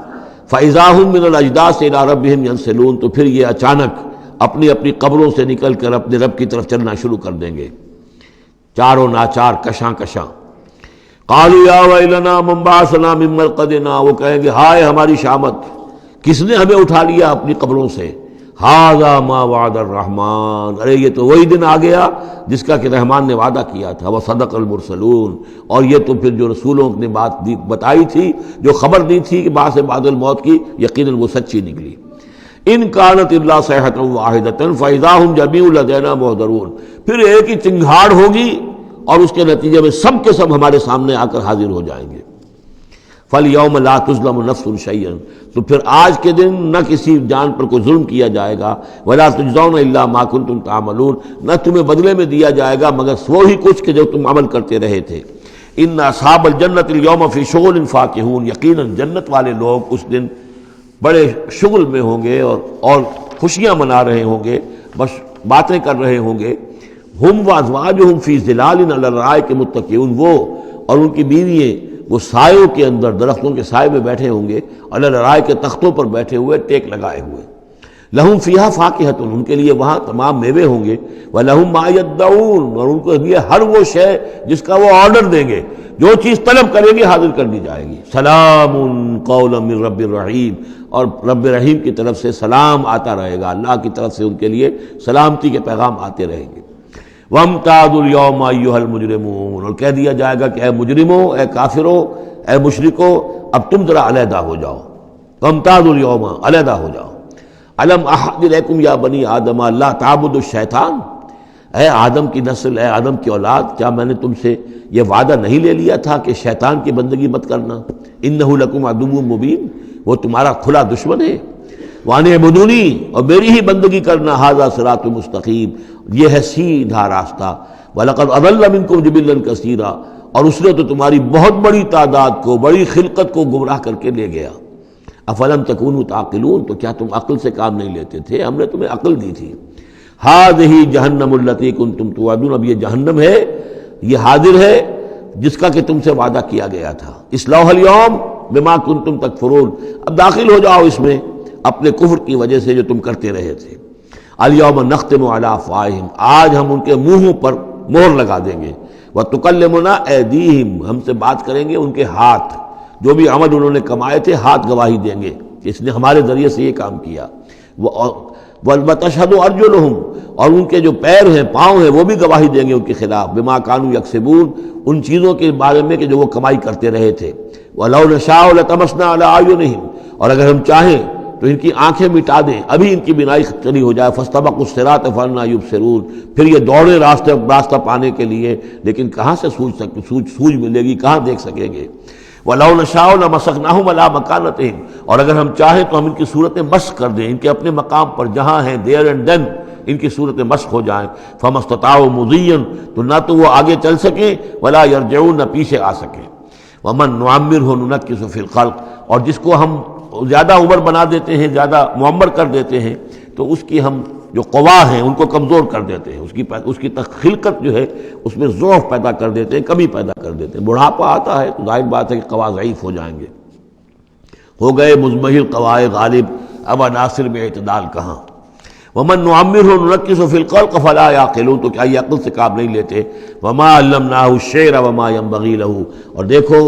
فاذا هم من الاجداث الی ربہم ینسلون، تو پھر یہ اچانک اپنی اپنی قبروں سے نکل کر اپنے رب کی طرف چلنا شروع کر دیں گے، چاروں ناچار، کشاں کشاں۔ قالوا یا ویلنا من بعثنا من مرقدنا، وہ کہیں گے ہائے ہماری شامت، کس نے ہمیں اٹھا لیا اپنی قبروں سے۔ ھذا ما وعد الرحمن، ارے یہ تو وہی دن آ گیا جس کا کہ رحمان نے وعدہ کیا تھا، وصدق المرسلون، اور یہ تو پھر جو رسولوں نے بات بتائی تھی، جو خبر دی تھی کہ بعث بعد الموت کی، یقیناً وہ سچی نکلی۔ ان کانت الا صیحۃ واحدۃ فاذا هم جميع لدینا محضرون، پھر ایک ہی چنگھاڑ ہوگی اور اس کے نتیجے میں سب کے سب ہمارے سامنے آ کر حاضر ہو جائیں گے۔ فَالْيَوْمَ لَا تُظْلَمُ نَفْسٌ شَيْئًا، تو پھر آج کے دن نہ کسی جان پر کوئی ظلم کیا جائے گا، وَلَا تُجْزَوْنَ إِلَّا مَا كُنتُمْ تَعْمَلُونَ، نہ تمہیں بدلے میں دیا جائے گا مگر وہی کچھ کہ جو تم عمل کرتے رہے تھے۔ إِنَّ أَصْحَابَ الْجَنَّةِ الْيَوْمَ فِي شُغُلٍ فَاكِهُونَ، یقیناً جنت والے لوگ اس دن بڑے شغل میں ہوں گے اور خوشیاں منا رہے ہوں گے، بس باتیں کر رہے ہوں گے۔ ہم وازواجہم فی ظلال علی الارائک متکئون، وہ اور ان کی بیوییں وہ سایوں کے اندر، درختوں کے سائے میں بیٹھے ہوں گے، علی الارائک کے تختوں پر بیٹھے ہوئے، ٹیک لگائے ہوئے۔ لہم فیہا فاکہۃ، ان کے لیے وہاں تمام میوے ہوں گے، ولہم ما یدعون، اور ان کو لیے ہر وہ شے جس کا وہ آرڈر دیں گے، جو چیز طلب کریں گے حاضر کر دی جائے گی۔ سلام قولا من رب الرحیم، اور رب رحیم کی طرف سے سلام آتا رہے گا، اللہ کی طرف سے ان کے لیے سلامتی کے پیغام آتے رہیں گے۔ وَامْتَازُوا الْيَوْمَ أَيُّهَا الْمُجْرِمُونَ، اور کہہ دیا جائے گا کہ اے مجرموں، اے کافروں، اے مشرکوں، اب تم ذرا علیحدہ ہو جاؤ۔ وَامْتَازُوا الْيَوْمَ، علیحدہ ہو جاؤ۔ أَلَمْ أَعْهَدْ إِلَيْكُمْ يَا بَنِي آدَمَ أَلَّا تَعْبُدُوا الشَّيْطَانَ، اے آدم کی نسل، اے آدم کی اولاد، کیا میں نے تم سے یہ وعدہ نہیں لے لیا تھا کہ شیطان کی بندگی مت کرنا؟ إِنَّهُ لَكُمْ عَدُوٌّ مُبِينٌ، وہ تمہارا کھلا دشمن ہے۔ وَأَنِ اعْبُدُونِي، اور میری ہی بندگی کرنا، هَذَا صِرَاطٌ مُسْتَقِيمٌ، یہ ہے سیدھا راستہ۔ وَلَقَدْ أَضَلَّ مِنكُمْ جِبِلًّا كَثِيرًا، اور اس نے تو تمہاری بہت بڑی تعداد کو، بڑی خلقت کو گمراہ کر کے لے گیا۔ أَفَلَمْ تَكُونُوا تَعْقِلُونَ، تو کیا تم عقل سے کام نہیں لیتے تھے؟ ہم نے تمہیں عقل دی تھی۔ هَذِهِ جَهَنَّمُ الَّتِي كُنتُمْ تُوعَدُونَ، اب یہ جہنم ہے، یہ حاضر ہے جس کا کہ تم سے وعدہ کیا گیا تھا۔ اصلوها اليوم بما كنتم تکفرون، اب داخل ہو جاؤ اس میں، اپنے کفر کی وجہ سے جو تم کرتے رہے تھے۔ الیوم نختم علی افواہہم، آج ہم ان کے منہوں پر مہر لگا دیں گے، وتکلمنا ایدیہم، ہم سے بات کریں گے ان کے ہاتھ، جو بھی عمل انہوں نے کمائے تھے ہاتھ گواہی دیں گے کہ اس نے ہمارے ذریعے سے یہ کام کیا۔ وتشہد ارجلہم، اور ان کے جو پیر ہیں پاؤں ہیں وہ بھی گواہی دیں گے ان کے خلاف، بما کانوا یکسبون، ان چیزوں کے بارے میں کہ جو وہ کمائی کرتے رہے تھے۔ وَلَوْ نَشَاءُ لَطَمَسْنَا عَلَىٰ أَعْيُنِهِمْ، اور اگر ہم چاہیں تو ان کی آنکھیں مٹا دیں، ابھی ان کی بینائی چلی ہو جائے، فَاسْتَبَقُوا الصِّرَاطَ فَأَنَّىٰ يُبْصِرُونَ، پھر یہ دوڑے راستہ پانے کے لیے، لیکن کہاں سے سوجھ ملے گی، کہاں دیکھ سکیں گے۔ وَلَوْ نَشَاءُ لَمَسَخْنَاهُمْ عَلَىٰ مَكَانَتِهِمْ، اور اگر ہم چاہیں تو ہم ان کی صورتیں مسخ کر دیں، ان کے اپنے مقام پر جہاں ہیں there and then ان کی صورتیں مسخ ہو جائیں، فَمَا اسْتَطَاعُوا مُضِيًّا، تو نہ تو وہ آگے چل سکیں، وَلَا يَرْجِعُونَ، نہ پیچھے آ سکیں۔ وَمَن نُعَمِّرْهُ نُنَكِّسُ فِي الْخَلْقِ، اور جس کو ہم زیادہ عمر بنا دیتے ہیں، زیادہ معمر کر دیتے ہیں، تو اس کی ہم جو قوا ہیں ان کو کمزور کر دیتے ہیں، اس کی خلقت جو ہے اس میں ضعف پیدا کر دیتے ہیں، کمی پیدا کر دیتے ہیں۔ بڑھاپا آتا ہے تو ظاہر بات ہے کہ قوا ضعیف ہو جائیں گے، ہو گئے مزمحل قوائے غالب، اب عناصر میں اعتدال کہاں۔ وَمَن نُعَمِّرْهُ نُنَكِّسُ فِي الْخَلْقِ فَلَا يَعْقِلُونَ، تو کیا یہ عقل سے کام نہیں لیتے۔ وَمَا عَلَّمْنَاهُ الشِّعْرَ وَمَا يَنبَغِي لَهُ، اور دیکھو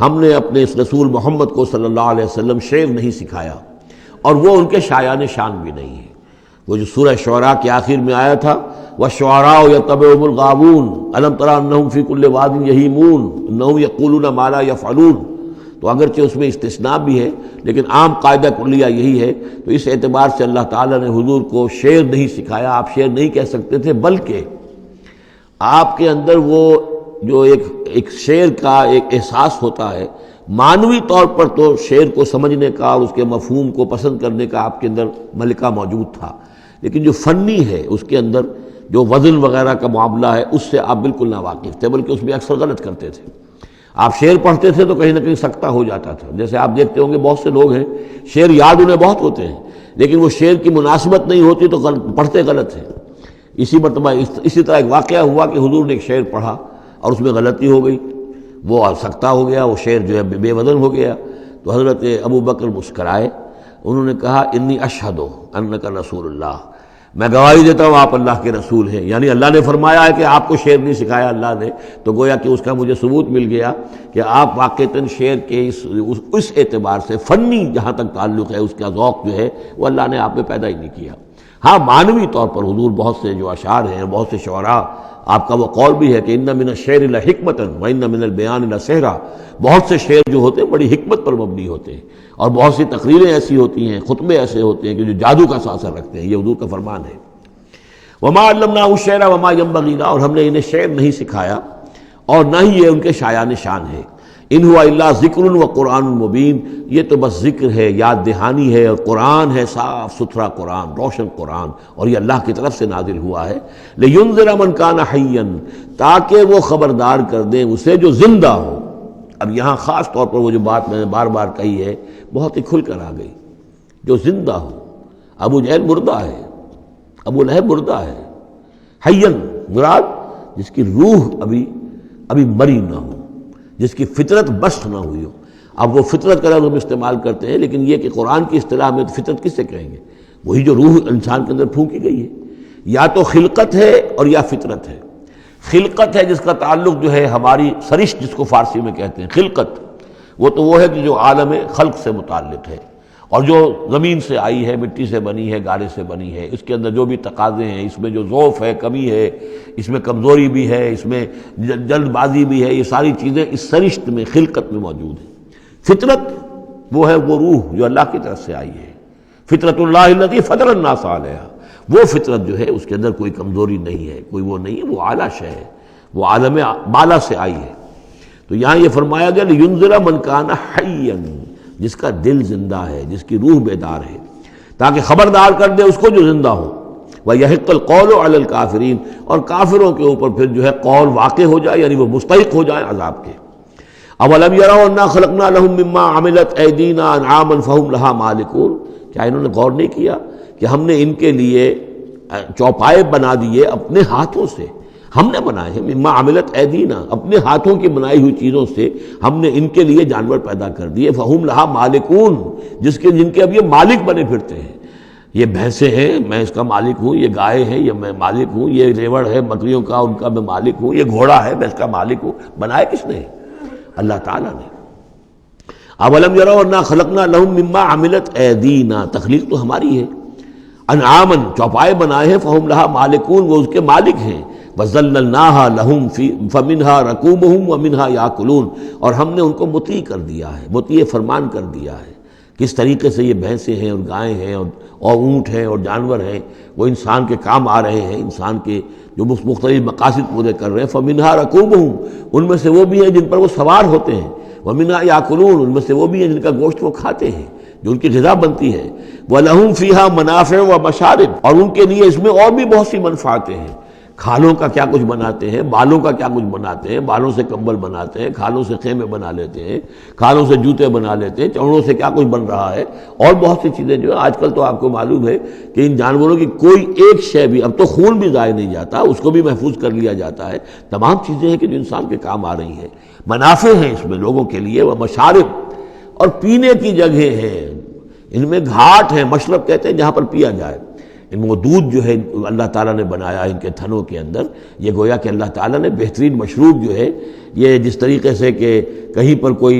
ہم نے اپنے اس رسول محمد کو صلی اللہ علیہ وسلم شعر نہیں سکھایا، اور وہ ان کے شایان شان بھی نہیں ہے۔ وہ جو سورہ شعراء کے آخر میں آیا تھا، وَالشُّعَرَاءُ يَتَّبِعُهُمُ الْغَاوُونَ أَلَمْ تَرَ أَنَّهُمْ فِي كُلِّ وَادٍ يَهِيمُونَ إِنَّهُمْ يَقُولُونَ مَا لَا يَفْعَلُونَ، تو اگرچہ اس میں استثناء بھی ہے لیکن عام قاعدہ کلیہ یہی ہے۔ تو اس اعتبار سے اللہ تعالیٰ نے حضور کو شعر نہیں سکھایا، آپ شعر نہیں کہہ سکتے تھے، بلکہ آپ کے اندر وہ جو ایک شعر کا ایک احساس ہوتا ہے، معنوی طور پر تو شعر کو سمجھنے کا اور اس کے مفہوم کو پسند کرنے کا آپ کے اندر ملکہ موجود تھا، لیکن جو فنی ہے اس کے اندر جو وزن وغیرہ کا معاملہ ہے اس سے آپ بالکل ناواقف تھے، بلکہ اس میں اکثر غلط کرتے تھے۔ آپ شعر پڑھتے تھے تو کہیں نہ کہیں سکتہ ہو جاتا تھا، جیسے آپ دیکھتے ہوں گے بہت سے لوگ ہیں شعر یاد انہیں بہت ہوتے ہیں، لیکن وہ شعر کی مناسبت نہیں ہوتی تو پڑھتے غلط ہیں۔ اسی مرتبہ اسی طرح ایک واقعہ ہوا کہ حضور نے ایک شعر پڑھا اور اس میں غلطی ہو گئی، وہ سکتہ ہو گیا، وہ شعر جو ہے بے وزن ہو گیا، تو حضرت ابو بکر مسکرائے، انہوں نے کہا انی اشہد انک رسول اللہ، میں گواہی دیتا ہوں آپ اللہ کے رسول ہیں، یعنی اللہ نے فرمایا ہے کہ آپ کو شعر نہیں سکھایا اللہ نے، تو گویا کہ اس کا مجھے ثبوت مل گیا کہ آپ واقعتاً شعر کے اس اعتبار سے فنی جہاں تک تعلق ہے اس کا ذوق جو ہے وہ اللہ نے آپ میں پیدا ہی نہیں کیا۔ ہاں معنوی طور پر حضور بہت سے جو اشعار ہیں، بہت سے شعراء، آپ کا وہ قول بھی ہے کہ ان من الشعر لحکمۃ وان من البیان لسحرا، بہت سے شعر جو ہوتے ہیں بڑی حکمت پر مبنی ہوتے ہیں، اور بہت سی تقریریں ایسی ہوتی ہیں، خطبے ایسے ہوتے ہیں کہ جو جادو کا اثر رکھتے ہیں، یہ حضور کا فرمان ہے۔ وما علمناه الشعر وما ينبغي له، اور ہم نے انہیں شعر نہیں سکھایا اور نہ ہی یہ ان کے شایان شان ہے۔ ان ہوا الا ذکر و قرآن مبین، یہ تو بس ذکر ہے، یاد دہانی ہے، اور قرآن ہے، صاف ستھرا قرآن، روشن قرآن، اور یہ اللہ کی طرف سے نازل ہوا ہے۔ لینذر من کان حیا، تاکہ وہ خبردار کر دیں اسے جو زندہ ہو۔ اب یہاں خاص طور پر وہ جو بات میں نے بار بار کہی ہے بہت ہی کھل کر آ گئی، جو زندہ ہو۔ ابو جہل مردہ ہے، ابو لہب مردہ ہے، حیا مراد جس کی روح ابھی مری نہ ہو، جس کی فطرت بست نہ ہوئی ہو۔ اب وہ فطرت کا لفظ ہم استعمال کرتے ہیں، لیکن یہ کہ قرآن کی اصطلاح میں فطرت کس سے کہیں گے؟ وہی جو روح انسان کے اندر پھونکی گئی ہے، یا تو خلقت ہے اور یا فطرت ہے۔ خلقت ہے جس کا تعلق جو ہے ہماری سرشت جس کو فارسی میں کہتے ہیں، خلقت وہ ہے کہ جو عالم خلق سے متعلق ہے، اور جو زمین سے آئی ہے، مٹی سے بنی ہے، گارے سے بنی ہے، اس کے اندر جو بھی تقاضے ہیں، اس میں جو ضعف ہے، کمی ہے، اس میں کمزوری بھی ہے، اس میں جلد بازی بھی ہے، یہ ساری چیزیں اس سرشت میں خلقت میں موجود ہیں۔ فطرت وہ ہے وہ روح جو اللہ کی طرف سے آئی ہے، فطرت اللہ التی فطر الناس علیہا، وہ فطرت جو ہے اس کے اندر کوئی کمزوری نہیں ہے، کوئی وہ نہیں ہے، وہ اعلیٰ شے ہے، وہ عالم بالا سے آئی ہے۔ تو یہاں یہ فرمایا گیا لینذر من کان حیا، جس کا دل زندہ ہے، جس کی روح بیدار ہے، تاکہ خبردار کر دے اس کو جو زندہ ہو۔ وَيَحِقَّ الْقَوْلُ عَلَى الْكَافِرِينَ، اور کافروں کے اوپر پھر جو ہے قول واقع ہو جائے، یعنی وہ مستحق ہو جائے عذاب کے۔ أَوَلَمْ يَرَوْا أَنَّا خَلَقْنَا لَهُم مِّمَّا عَمِلَتْ أَيْدِينَا أَنْعَامًا فَهُمْ لَهَا مَالِكُونَ، کیا انہوں نے غور نہیں کیا کہ ہم نے ان کے لیے چوپائے بنا دیے اپنے ہاتھوں سے، ہم نے بنائے ہیں، مما عملت ایدینا، اپنے ہاتھوں کی بنائی ہوئی چیزوں سے ہم نے ان کے لیے جانور پیدا کر دیے، فہم لہا مالکون، جن کے اب یہ مالک بنے پھرتے ہیں۔ یہ بھینسیں ہیں، میں اس کا مالک ہوں، یہ گائے ہیں، یہ میں مالک ہوں، یہ ریوڑ ہے بکریوں کا، ان کا میں مالک ہوں، یہ گھوڑا ہے، میں اس کا مالک ہوں۔ بنائے کس نے؟ اللہ تعالیٰ نے۔ اولم یروا انا خلقنا لهم مما عملت ایدینا، تخلیق تو ہماری ہے۔ انعامن، چوپائے بنائے ہیں، فہم لہا مالکون، وہ اس کے مالک ہیں۔ وذللناها لهم فمنها ركوبهم ومنها ياكلون، اور ہم نے ان کو مطیع کر دیا ہے، مطیع فرمان کر دیا ہے۔ کس طریقے سے یہ بھینسیں ہیں اور گائیں ہیں اور اونٹ ہیں اور جانور ہیں، وہ انسان کے کام آ رہے ہیں، انسان کے جو مختلف مقاصد پورے کر رہے ہیں۔ فمنها ركوبهم، ان میں سے وہ بھی ہیں جن پر وہ سوار ہوتے ہیں۔ ومنها ياكلون، ان میں سے وہ بھی ہیں جن کا گوشت وہ کھاتے ہیں، جو ان کی غذا بنتی ہے۔ وَلَهُمْ فِيهَا مَنَافِعُ وَمَشَارِبُ، اور ان کے لیے اس میں اور بھی بہت سی منفعتیں ہیں۔ کھالوں کا کیا کچھ بناتے ہیں، بالوں کا کیا کچھ بناتے ہیں، بالوں سے کمبل بناتے ہیں، کھالوں سے خیمے بنا لیتے ہیں، کھالوں سے جوتے بنا لیتے ہیں، چمڑوں سے کیا کچھ بن رہا ہے، اور بہت سی چیزیں جو آج کل تو آپ کو معلوم ہے کہ ان جانوروں کی کوئی ایک شے بھی، اب تو خون بھی ضائع نہیں جاتا، اس کو بھی محفوظ کر لیا جاتا ہے۔ تمام چیزیں ہیں کہ جو انسان کے کام آ رہی ہیں، منافع ہیں اس میں لوگوں کے لیے، وہ مشارب، اور پینے کی جگہیں ہیں، ان میں گھاٹ ہیں، مشرب کہتے ہیں جہاں پر پیا جائے۔ ان وہ دودھ جو ہے اللہ تعالیٰ نے بنایا ان کے تھنوں کے اندر، یہ گویا کہ اللہ تعالیٰ نے بہترین مشروب جو ہے، یہ جس طریقے سے کہ کہیں پر کوئی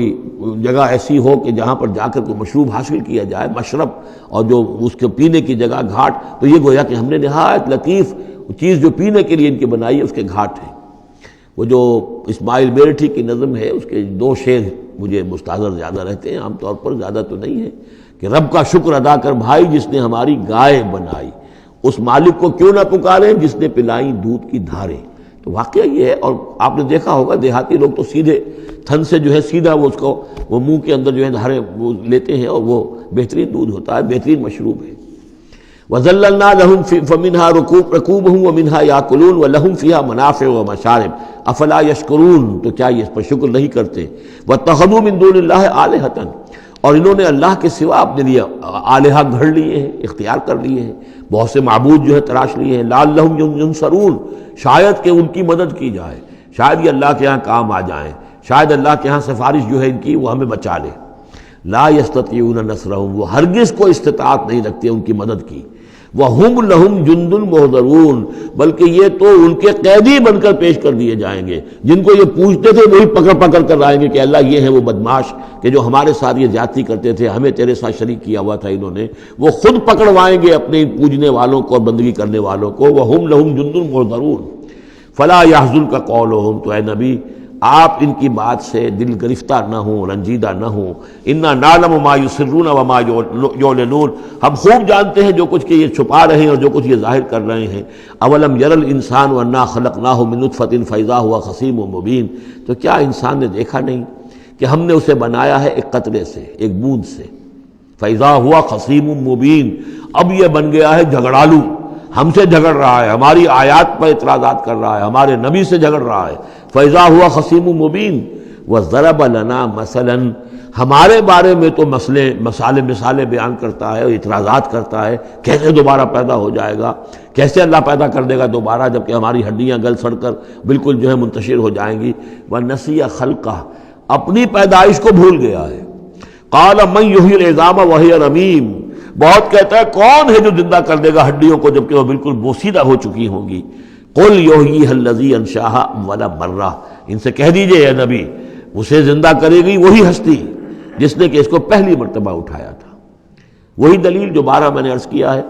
جگہ ایسی ہو کہ جہاں پر جا کر کوئی مشروب حاصل کیا جائے، مشرب، اور جو اس کے پینے کی جگہ گھاٹ، تو یہ گویا کہ ہم نے نہایت لطیف چیز جو پینے کے لیے ان کی بنائی ہے، اس کے گھاٹ ہیں۔ وہ جو اسماعیل میرٹھی کی نظم ہے، اس کے 2 شعر مجھے مستحضر زیادہ رہتے ہیں، عام طور پر زیادہ تو نہیں ہے، کہ رب کا شکر ادا کر بھائی جس نے ہماری گائے بنائی، اس مالک کو کیوں نہ پکاریں جس نے پلائیں دودھ کی دھاریں۔ تو واقعہ یہ ہے، اور آپ نے دیکھا ہوگا دیہاتی لوگ تو سیدھے تھن سے جو ہے سیدھا وہ اس کو وہ منہ کے اندر جو ہے دھاریں وہ لیتے ہیں، اور وہ بہترین دودھ ہوتا ہے، بہترین مشروب ہے۔ وَذَلَّلْنَا لَهُمْ فَمِنْهَا رَكُوبُهُمْ وَمِنْهَا يَأْكُلُونَ وَلَهُمْ فِيهَا مَنَافِعُ وَمَشَارِبُ أَفَلَا يَشْكُرُونَ، تو کیا یہ اس پر شکر نہیں کرتے؟ وَاتَّخَذُوا مِن دُونِ اللَّهِ آلِهَةً، اور انہوں نے اللہ کے سوا اپنے لیے آلہہ گھڑ لیے ہیں، اختیار کر لیے ہیں، بہت سے معبود جو ہے تراش لیے ہیں۔ لَعَلَّهُمْ يُنصَرُونَ، شاید کہ ان کی مدد کی جائے، شاید یہ اللہ کے ہاں کام آ جائیں، شاید اللہ کے ہاں سفارش جو ہے ان کی وہ ہمیں بچا لے۔ لا يستطيعون نصرهم، وہ ہرگز کو استطاعت نہیں رکھتے ان کی مدد کی۔ وَهُمْ لَهُمْ جُنْدٌ مُحْضَرُونَ، بلکہ یہ تو ان کے قیدی بن کر پیش کر دیے جائیں گے، جن کو یہ پوچھتے تھے وہی پکڑ پکڑ کر لائیں گے کہ اللہ یہ ہیں وہ بدماش کہ جو ہمارے ساتھ یہ زیادتی کرتے تھے، ہمیں تیرے ساتھ شریک کیا ہوا تھا انہوں نے، وہ خود پکڑوائیں گے اپنے پوجنے والوں کو اور بندگی کرنے والوں کو۔ وَهُمْ لَهُمْ جُنْدٌ مُحْضَرُونَ فَلَا يَحْزُنْكَ قَوْلُهُمْ، تو اے نبی آپ ان کی بات سے دل گرفتہ نہ ہوں، رنجیدہ نہ ہوں۔ اِنَّا نَعْلَمُ مَا يُسِرُّونَ وَمَا يُعْلِنُونَ، ہم خوب جانتے ہیں جو کچھ کہ یہ چھپا رہے ہیں اور جو کچھ یہ ظاہر کر رہے ہیں۔ اَوَلَمْ يَرَ الْإِنسَانُ أَنَّا خَلَقْنَاهُ مِن نُطْفَةٍ فَإِذَا هُوَ خَصِيمٌ مُبِينٌ، تو کیا انسان نے دیکھا نہیں کہ ہم نے اسے بنایا ہے ایک قطرے سے، ایک بوند سے۔ فَإِذَا هُوَ خَصِيمٌ مُبِينٌ، اب یہ بن گیا ہے جھگڑالو، ہم سے جھگڑ رہا ہے، ہماری آیات پر اعتراضات کر رہا ہے، ہمارے نبی سے جھگڑ رہا ہے۔ فَإِذَا هُوَ خَصِيمٌ مُبِينٌ وَضَرَبَ لَنَا مَثَلًا، ہمارے بارے میں تو مثالیں بیان کرتا ہے اور اعتراضات کرتا ہے، کیسے دوبارہ پیدا ہو جائے گا، کیسے اللہ پیدا کر دے گا دوبارہ جبکہ ہماری ہڈیاں گل سڑ کر بالکل جو ہے منتشر ہو جائیں گی۔ وَنَسِيَ خَلْقَهُ، اپنی پیدائش کو بھول گیا ہے۔ قَالَ مَن يُحْيِي الْعِظَامَ وَهِيَ رَمِيمٌ، بہت کہتا ہے کون ہے جو زندہ کر دے گا ہڈیوں کو جبکہ وہ بالکل بوسیدہ ہو چکی ہوں گی۔ قُلْ يُحْيِيهَا الَّذِي أَنشَأَهَا أَوَّلَ مَرَّةٍ، ان سے کہہ دیجئے اے نبی، اسے زندہ کرے گی وہی ہستی جس نے کہ اس کو پہلی مرتبہ اٹھایا تھا۔ وہی دلیل جو 12 میں نے عرض کیا ہے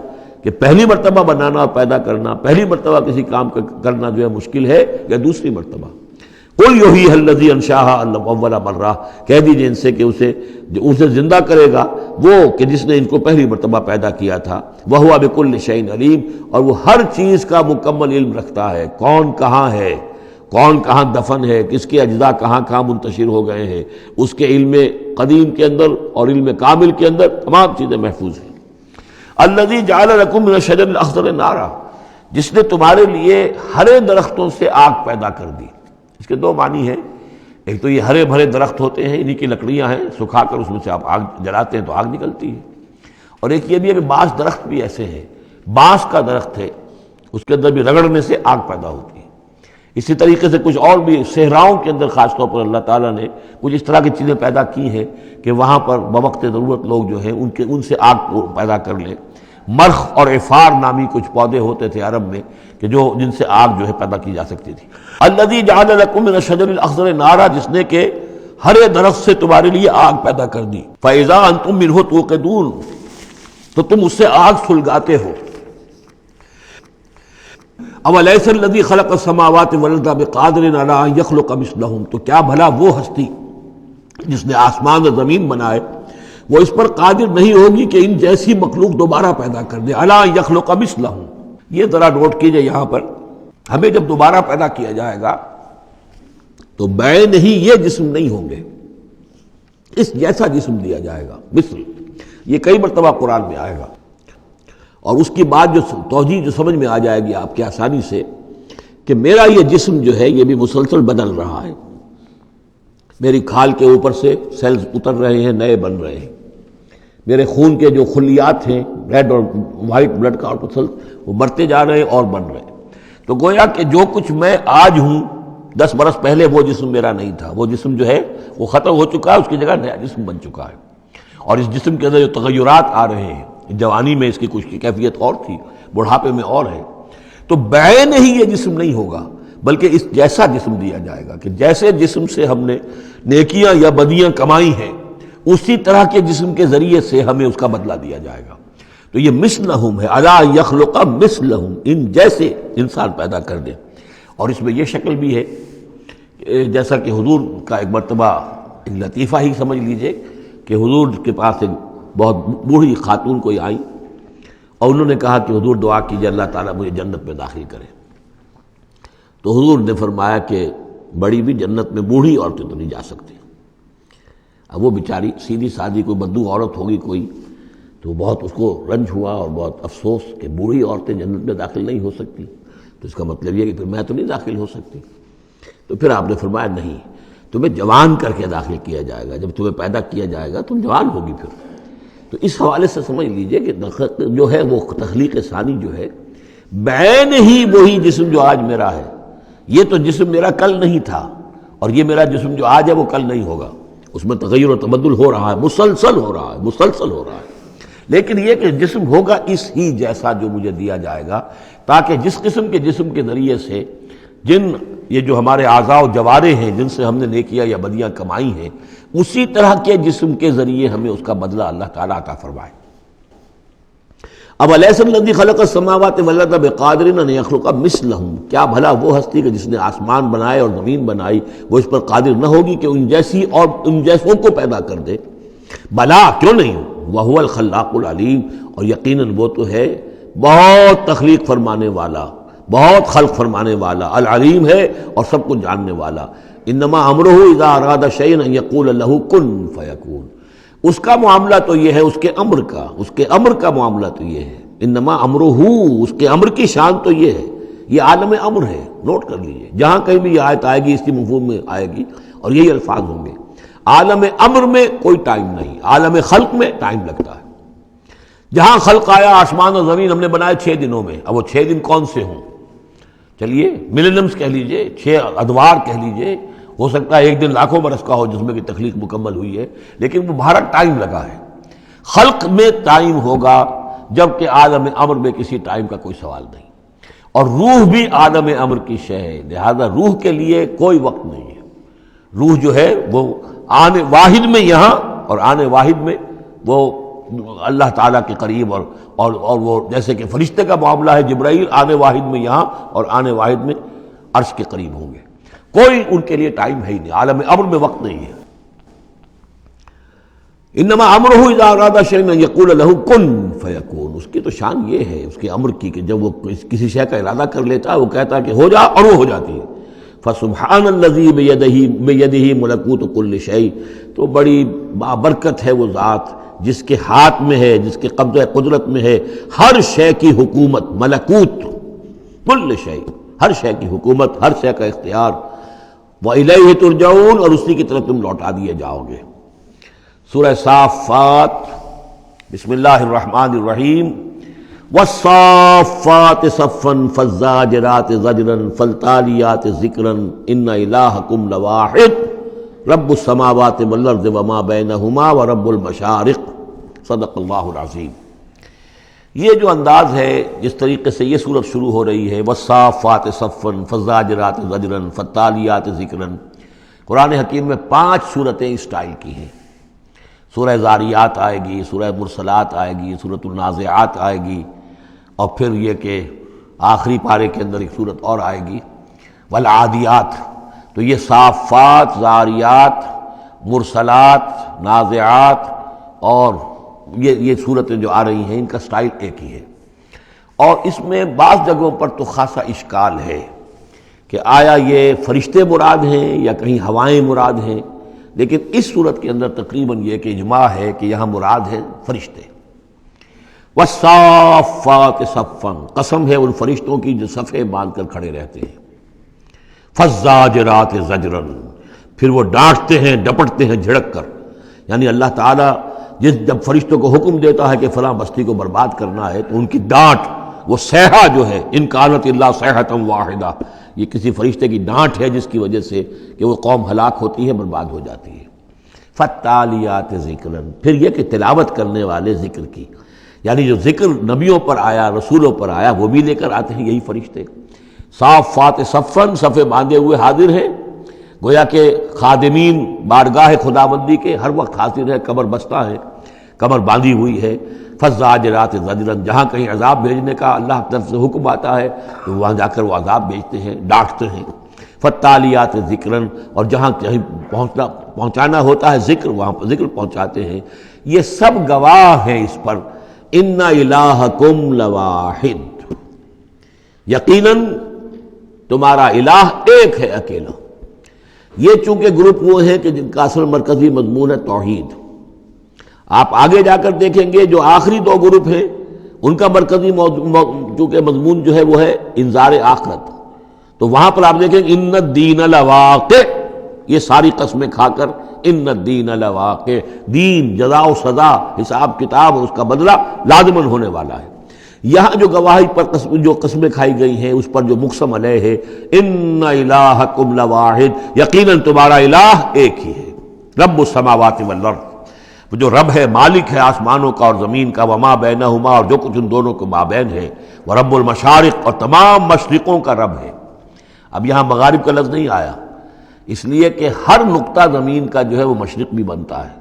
کہ پہلی مرتبہ بنانا اور پیدا کرنا، پہلی مرتبہ کسی کام کرنا جو ہے مشکل ہے یا دوسری مرتبہ۔ قُلْ يُحْيِيهَا الَّذِي أَنشَأَهَا أَوَّلَ مَرَّةٍ، کہہ دیجئے ان سے کہ اسے زندہ کرے گا وہ کہ جس نے ان کو پہلی مرتبہ پیدا کیا تھا۔ وَهُوَ بِكُلِّ شَيْءٍ عَلِيمٌ، اور وہ ہر چیز کا مکمل علم رکھتا ہے، کون کہاں ہے، کون کہاں دفن ہے، کس کے اجزاء کہاں کہاں منتشر ہو گئے ہیں، اس کے علم قدیم کے اندر اور علم کامل کے اندر تمام چیزیں محفوظ ہیں۔ الَّذِي جَعَلَ لَكُم مِّنَ الشَّجَرِ الْأَخْضَرِ نَارًا، جس نے تمہارے لیے ہرے درختوں سے آگ پیدا کر دی۔ اس کے 2 معنی ہیں، ایک تو یہ ہرے بھرے درخت ہوتے ہیں، انہی کی لکڑیاں ہیں، سکھا کر اس میں سے آپ آگ جلاتے ہیں تو آگ نکلتی ہے، اور ایک یہ بھی ہے کہ بعض درخت بھی ایسے ہیں، بانس کا درخت ہے، اس کے اندر بھی رگڑنے سے آگ پیدا ہوتی ہے۔ اسی طریقے سے کچھ اور بھی صحراؤں کے اندر خاص طور پر اللہ تعالیٰ نے کچھ اس طرح کی چیزیں پیدا کی ہیں کہ وہاں پر بوقت ضرورت لوگ جو ہیں ان سے آگ کو پیدا کر لیں۔ مرخ اور عفار نامی کچھ پودے ہوتے تھے عرب میں کہ جن سے آگ جو ہے پیدا کی جا سکتی تھی۔ الذی جعل لکم من الشجر الاخضر نارا، جس نے کہ ہرے درخت سے تمہارے لیے آگ پیدا کر دی۔ فاذا انتم منہ توقدون، تو تم اس سے آگ سلگاتے ہو۔ اولیس الذی خلق السماوات والارض بقادر علی ان یخلق مثلہم، تو کیا بھلا وہ ہستی جس نے آسمان اور زمین بنائے وہ اس پر قادر نہیں ہوگی کہ ان جیسی مخلوق دوبارہ پیدا کر دے۔ علی ان یخلق مثلہم، یہ ذرا نوٹ کیجئے یہاں پر، ہمیں جب دوبارہ پیدا کیا جائے گا تو بین ہی یہ جسم نہیں ہوں گے، اس جیسا جسم دیا جائے گا۔ مثل یہ کئی مرتبہ قرآن میں آئے گا، اور اس کی بات جو توجیہ جو سمجھ میں آ جائے گی آپ کے آسانی سے کہ میرا یہ جسم جو ہے یہ بھی مسلسل بدل رہا ہے، میری کھال کے اوپر سے سیلز اتر رہے ہیں، نئے بن رہے ہیں، میرے خون کے جو خلیات ہیں ریڈ اور وائٹ بلڈ کارپسلز وہ بڑھتے جا رہے ہیں اور بن رہے ہیں۔ تو گویا کہ جو کچھ میں آج ہوں 10 برس پہلے وہ جسم میرا نہیں تھا، وہ جسم جو ہے وہ ختم ہو چکا ہے، اس کی جگہ نیا جسم بن چکا ہے۔ اور اس جسم کے اندر جو تغیرات آ رہے ہیں، جوانی میں اس کی کچھ کی کیفیت اور تھی، بڑھاپے میں اور ہے، تو بعین ہی یہ جسم نہیں ہوگا بلکہ اس جیسا جسم دیا جائے گا کہ جیسے جسم سے ہم نے نیکیاں یا بدیاں کمائی ہیں اسی طرح کے جسم کے ذریعے سے ہمیں اس کا بدلہ دیا جائے گا۔ تو یہ مثلہم ہے، الی یخلق مثلہم، ان جیسے انسان پیدا کر دے۔ اور اس میں یہ شکل بھی ہے جیسا کہ حضور کا ایک مرتبہ ایک لطیفہ ہی سمجھ لیجئے کہ حضور کے پاس ایک بہت بوڑھی خاتون کوئی آئی اور انہوں نے کہا کہ حضور دعا کیجئے اللہ تعالیٰ مجھے جنت میں داخل کرے۔ تو حضور نے فرمایا کہ بڑی بھی جنت میں بوڑھی عورتیں تو نہیں جا سکتی۔ اب وہ بیچاری سیدھی سادھی کوئی بدو عورت ہوگی کوئی، تو بہت اس کو رنج ہوا اور بہت افسوس کہ بوڑھی عورتیں جنت میں داخل نہیں ہو سکتی، تو اس کا مطلب یہ کہ پھر میں تو نہیں داخل ہو سکتی۔ تو پھر آپ نے فرمایا نہیں، تمہیں جوان کر کے داخل کیا جائے گا، جب تمہیں پیدا کیا جائے گا تم جوان ہوگی پھر۔ تو اس حوالے سے سمجھ لیجئے کہ جو ہے وہ تخلیق ثانی جو ہے بعین ہی وہی جسم جو آج میرا ہے، یہ تو جسم میرا کل نہیں تھا، اور یہ میرا جسم جو آج ہے وہ کل نہیں ہوگا، اس میں تغیر و تبدل ہو رہا ہے، مسلسل ہو رہا ہے، مسلسل ہو رہا ہے۔ لیکن یہ کہ جسم ہوگا اس ہی جیسا جو مجھے دیا جائے گا، تاکہ جس قسم کے جسم کے ذریعے سے یہ جو ہمارے اعضاء و جوارح ہیں جن سے ہم نے نیکیاں یا بدیاں کمائی ہیں، اسی طرح کے جسم کے ذریعے ہمیں اس کا بدلہ اللہ تعالیٰ عطا فرمائے۔ اب الیس الذی خلق السماوات والارض بقادر ان یخلق مثلہم، کیا بھلا وہ ہستی کہ جس نے آسمان بنائے اور زمین بنائی وہ اس پر قادر نہ ہوگی کہ ان جیسی اور ان جیسوں کو پیدا کر دے؟ بلا، کیوں نہیں، وہو الخلاق العلیم، اور یقیناً وہ تو ہے بہت تخلیق فرمانے والا، بہت خلق فرمانے والا، العلیم ہے اور سب کو جاننے والا۔ انما امرہ اذا اراد شیئا ان یقول لہ کن فیکون، اس کا معاملہ تو یہ ہے، اس کے امر کا معاملہ تو یہ ہے، انما امرہ، اس کے امر کی شان تو یہ ہے، یہ عالم امر ہے، نوٹ کر لیجئے، جہاں کہیں بھی یہ آیت آئے گی اس کی مفہوم میں آئے گی اور یہی الفاظ ہوں گے۔ عالم امر میں کوئی ٹائم نہیں، عالم خلق میں ٹائم لگتا ہے۔ جہاں خلق آیا آسمان اور زمین ہم نے بنائے 6 دنوں میں، اب وہ 6 دن کون سے ہوں؟ چلیے ملینمز کہہ لیجئے، 6 ادوار کہہ لیجئے، ہو سکتا ہے ایک دن لاکھوں برس کا ہو جس میں کہ تخلیق مکمل ہوئی ہے، لیکن وہ بھارت ٹائم لگا ہے۔ خلق میں ٹائم ہوگا جبکہ عالم امر میں کسی ٹائم کا کوئی سوال نہیں، اور روح بھی عالم امر کی شے ہے، لہذا روح کے لیے کوئی وقت نہیں ہے۔ روح جو ہے وہ آنے واحد میں یہاں اور آنے واحد میں وہ اللہ تعالیٰ کے قریب، اور وہ جیسے کہ فرشتے کا معاملہ ہے، جبرائیل آنے واحد میں یہاں اور آنے واحد میں عرش کے قریب ہوں گے، کوئی ان کے لیے ٹائم ہے ہی نہیں، عالم امر میں وقت نہیں ہے۔ انما امرہ اذا اراد شیئا ان یقول لہ کن فیکون، اس کی تو شان یہ ہے اس کے امر کی کہ جب وہ کسی شے کا ارادہ کر لیتا ہے وہ کہتا ہے کہ ہو جا اور وہ ہو جاتی ہے۔ فسبحان الذی بیدہ ملکوت کل شیء، تو بڑی بابرکت ہے وہ ذات جس کے ہاتھ میں ہے، جس کے قبضہ قدرت میں ہے ہر شے کی حکومت، ملکوت کل شیء، ہر شے کی حکومت، ہر شے کا اختیار۔ وَإِلَيْهِ تُرْجَعُونَ، اور اسی کی طرف تم لوٹا دیے جاؤ گے۔ سورہ صافات، بسم اللہ الرحمن الرحیم۔ والصافات صفا فالزاجرات زجرا فالتاليات ذکرا ان الہکم لواحد رب السماوات والارض وما بینہما ورب المشارق صدق اللہ العظیم۔ یہ جو انداز ہے جس طریقے سے یہ صورت شروع ہو رہی ہے والصافات صفا فالزاجرات زجرا فالتاليات ذکرا، قرآن حکیم میں 5 صورتیں اس سٹائل کی ہیں۔ سورہ زاریات آئے گی، سورہ مرسلات آئے گی، سورۃ النازعات آئے گی، اور پھر یہ کہ آخری پارے کے اندر ایک صورت اور آئے گی والعادیات۔ تو یہ صافات، زاریات، مرسلات، نازعات اور یہ صورتیں جو آ رہی ہیں ان کا سٹائل ایک ہی ہے، اور اس میں بعض جگہوں پر تو خاصا اشکال ہے کہ آیا یہ فرشتے مراد ہیں یا کہیں ہوائیں مراد ہیں، لیکن اس صورت کے اندر تقریباً یہ کہ اجماع ہے کہ یہاں مراد ہے فرشتے۔ والصافات صفا، قسم ہے ان فرشتوں کی جو صفیں باندھ کر کھڑے رہتے ہیں۔ فالزاجرات زجرا، پھر وہ ڈانٹتے ہیں، ڈپٹتے ہیں جھڑک کر، یعنی اللہ تعالیٰ جب فرشتوں کو حکم دیتا ہے کہ فلاں بستی کو برباد کرنا ہے تو ان کی ڈانٹ، وہ صیحہ جو ہے، ان کانت الا صیحۃ واحدہ، یہ کسی فرشتے کی ڈانٹ ہے جس کی وجہ سے کہ وہ قوم ہلاک ہوتی ہے، برباد ہو جاتی ہے۔ فالتالیات ذکرا، پھر یہ کہ تلاوت کرنے والے ذکر کی، یعنی جو ذکر نبیوں پر آیا، رسولوں پر آیا، وہ بھی لے کر آتے ہیں یہی فرشتے۔ صافات صفا، صفے باندھے ہوئے حاضر ہیں، گویا کہ خادمین بارگاہ خداوندی کے ہر وقت حاضر ہے، کمر بستہ ہے، کمر باندھی ہوئی ہے۔ فالزاجرات زجرا، جہاں کہیں عذاب بھیجنے کا اللہ کی طرف سے حکم آتا ہے تو وہاں جا کر وہ عذاب بھیجتے ہیں، ڈانٹتے ہیں۔ فالتالیات ذکرا، اور جہاں کہیں پہنچانا ہوتا ہے ذکر، وہاں پر ذکر پہنچاتے ہیں۔ یہ سب گواہ ہیں اس پر، ان الہکم لواحد، یقیناً تمہارا الہ ایک ہے، اکیلا۔ یہ چونکہ گروپ وہ ہیں کہ جن کا اصل مرکزی مضمون ہے توحید۔ آپ آگے جا کر دیکھیں گے جو آخری 2 گروپ ہیں ان کا مرکزی چونکہ مضمون جو ہے وہ ہے انذار آخرت، تو وہاں پر آپ دیکھیں ان الدین لواقع، یہ ساری قسمیں کھا کر ان الدین لواقع، دین، جزا و سزا، حساب کتاب اور اس کا بدلہ لازماً ہونے والا ہے۔ یہاں جو گواہی پر جو قسمیں کھائی گئی ہیں اس پر جو مقسم علیہ ہے، ان الہکم لواحد، یقیناً تمہارا الہ ایک ہی ہے، رب السماوات والارض، وہ جو رب ہے، مالک ہے آسمانوں کا اور زمین کا، وما بینہما، اور جو کچھ ان دونوں کے مابین ہے، ورب المشارق، اور تمام مشرقوں کا رب ہے۔ اب یہاں مغارب کا لفظ نہیں آیا، اس لیے کہ ہر نقطہ زمین کا جو ہے وہ مشرق بھی بنتا ہے،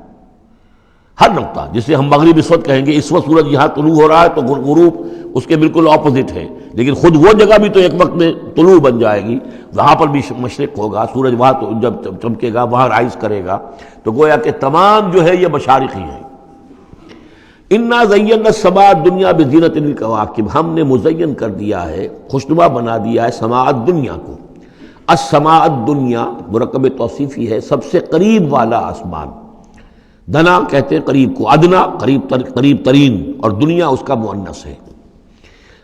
ہر نقطہ، جسے ہم مغرب اس وقت کہیں گے، اس وقت سورج یہاں طلوع ہو رہا ہے تو غروب اس کے بالکل اپوزٹ ہے، لیکن خود وہ جگہ بھی تو ایک وقت میں طلوع بن جائے گی، وہاں پر بھی مشرق ہوگا، سورج وہاں تو جب چمکے گا وہاں رائز کرے گا، تو گویا کہ تمام جو ہے یہ مشارق ہی ہیں۔ انا زینا السماء الدنیا بزینۃ الکواکب، ہم نے مزین کر دیا ہے، خوشنما بنا دیا ہے سماء الدنیا کو۔ السماء الدنیا مرکب توصیفی ہے، سب سے قریب والا آسمان، دنا کہتے ہیں قریب کو، ادنا قریب ترین، اور دنیا اس کا مؤنث ہے۔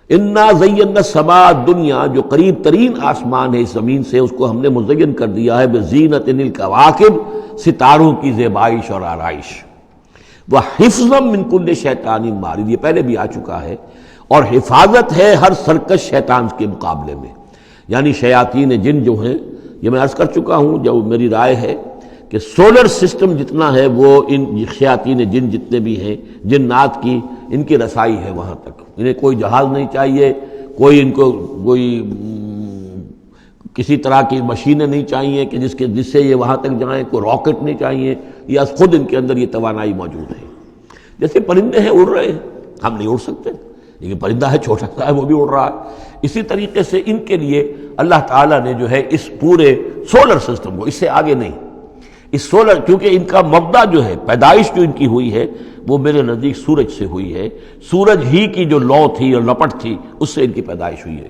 انا زینا السماء الدنیا، جو قریب ترین آسمان ہے اس زمین سے، اس کو ہم نے مزین کر دیا ہے بزینۃ الکواکب، ستاروں کی زیبائش اور آرائش، وحفظا من کل شیطان مارد، یہ پہلے بھی آ چکا ہے، اور حفاظت ہے ہر سرکش شیطان کے مقابلے میں، یعنی شیاطین جن جو ہیں، یہ میں عرض کر چکا ہوں، جو میری رائے ہے کہ سولر سسٹم جتنا ہے وہ ان شیاطین جن جتنے بھی ہیں، جنات کی، ان کی رسائی ہے وہاں تک، انہیں کوئی جہاز نہیں چاہیے، کوئی ان کو کوئی کسی طرح کی مشینیں نہیں چاہیے کہ جس سے یہ وہاں تک جائیں، کوئی راکٹ نہیں چاہیے، یا خود ان کے اندر یہ توانائی موجود ہے۔ جیسے پرندے ہیں اڑ رہے ہیں، ہم نہیں اڑ سکتے، لیکن پرندہ ہے چھوٹا سا ہے وہ بھی اڑ رہا ہے، اسی طریقے سے ان کے لیے اللہ تعالیٰ نے جو ہے اس پورے سولر سسٹم کو، اس سے آگے نہیں، اس سولر، کیونکہ ان کا مبدا جو ہے، پیدائش جو ان کی ہوئی ہے وہ میرے نزدیک سورج سے ہوئی ہے، سورج ہی کی جو لو تھی اور لپٹ تھی اس سے ان کی پیدائش ہوئی ہے،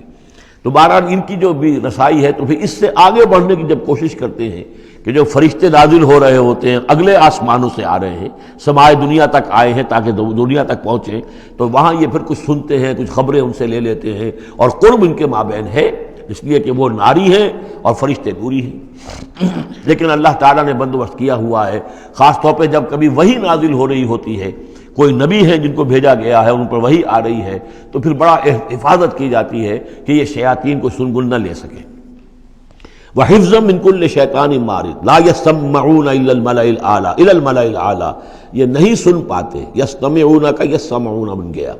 تو بہرحال ان کی جو بھی رسائی ہے، تو پھر اس سے آگے بڑھنے کی جب کوشش کرتے ہیں کہ جو فرشتے نازل ہو رہے ہوتے ہیں، اگلے آسمانوں سے آ رہے ہیں، سمائے دنیا تک آئے ہیں تاکہ دنیا تک پہنچیں، تو وہاں یہ پھر کچھ سنتے ہیں، کچھ خبریں ان سے لے لیتے ہیں، اور قرب ان کے مابین ہے، اس لیے کہ وہ ناری ہیں اور فرشتے نوری ہیں۔ لیکن اللہ تعالیٰ نے بندوبست کیا ہوا ہے، خاص طور پہ جب کبھی وحی نازل ہو رہی ہوتی ہے، کوئی نبی ہیں جن کو بھیجا گیا ہے، ان پر وحی آ رہی ہے، تو پھر بڑا حفاظت کی جاتی ہے کہ یہ شیاطین کو سنگل نہ لے سکیں۔ وَحِفْظًا مِّن كُلِّ شَيْطَانٍ مَارِدٍ لَا يَسْتَمِّعُونَ إِلَّا الْمَلَإِ الْأَعْلَىٰ إِلَى الْمَلَإِ الْأَعْلَىٰ، یہ نہیں سن پاتے، یستمعون کا یسمعون بن گیا،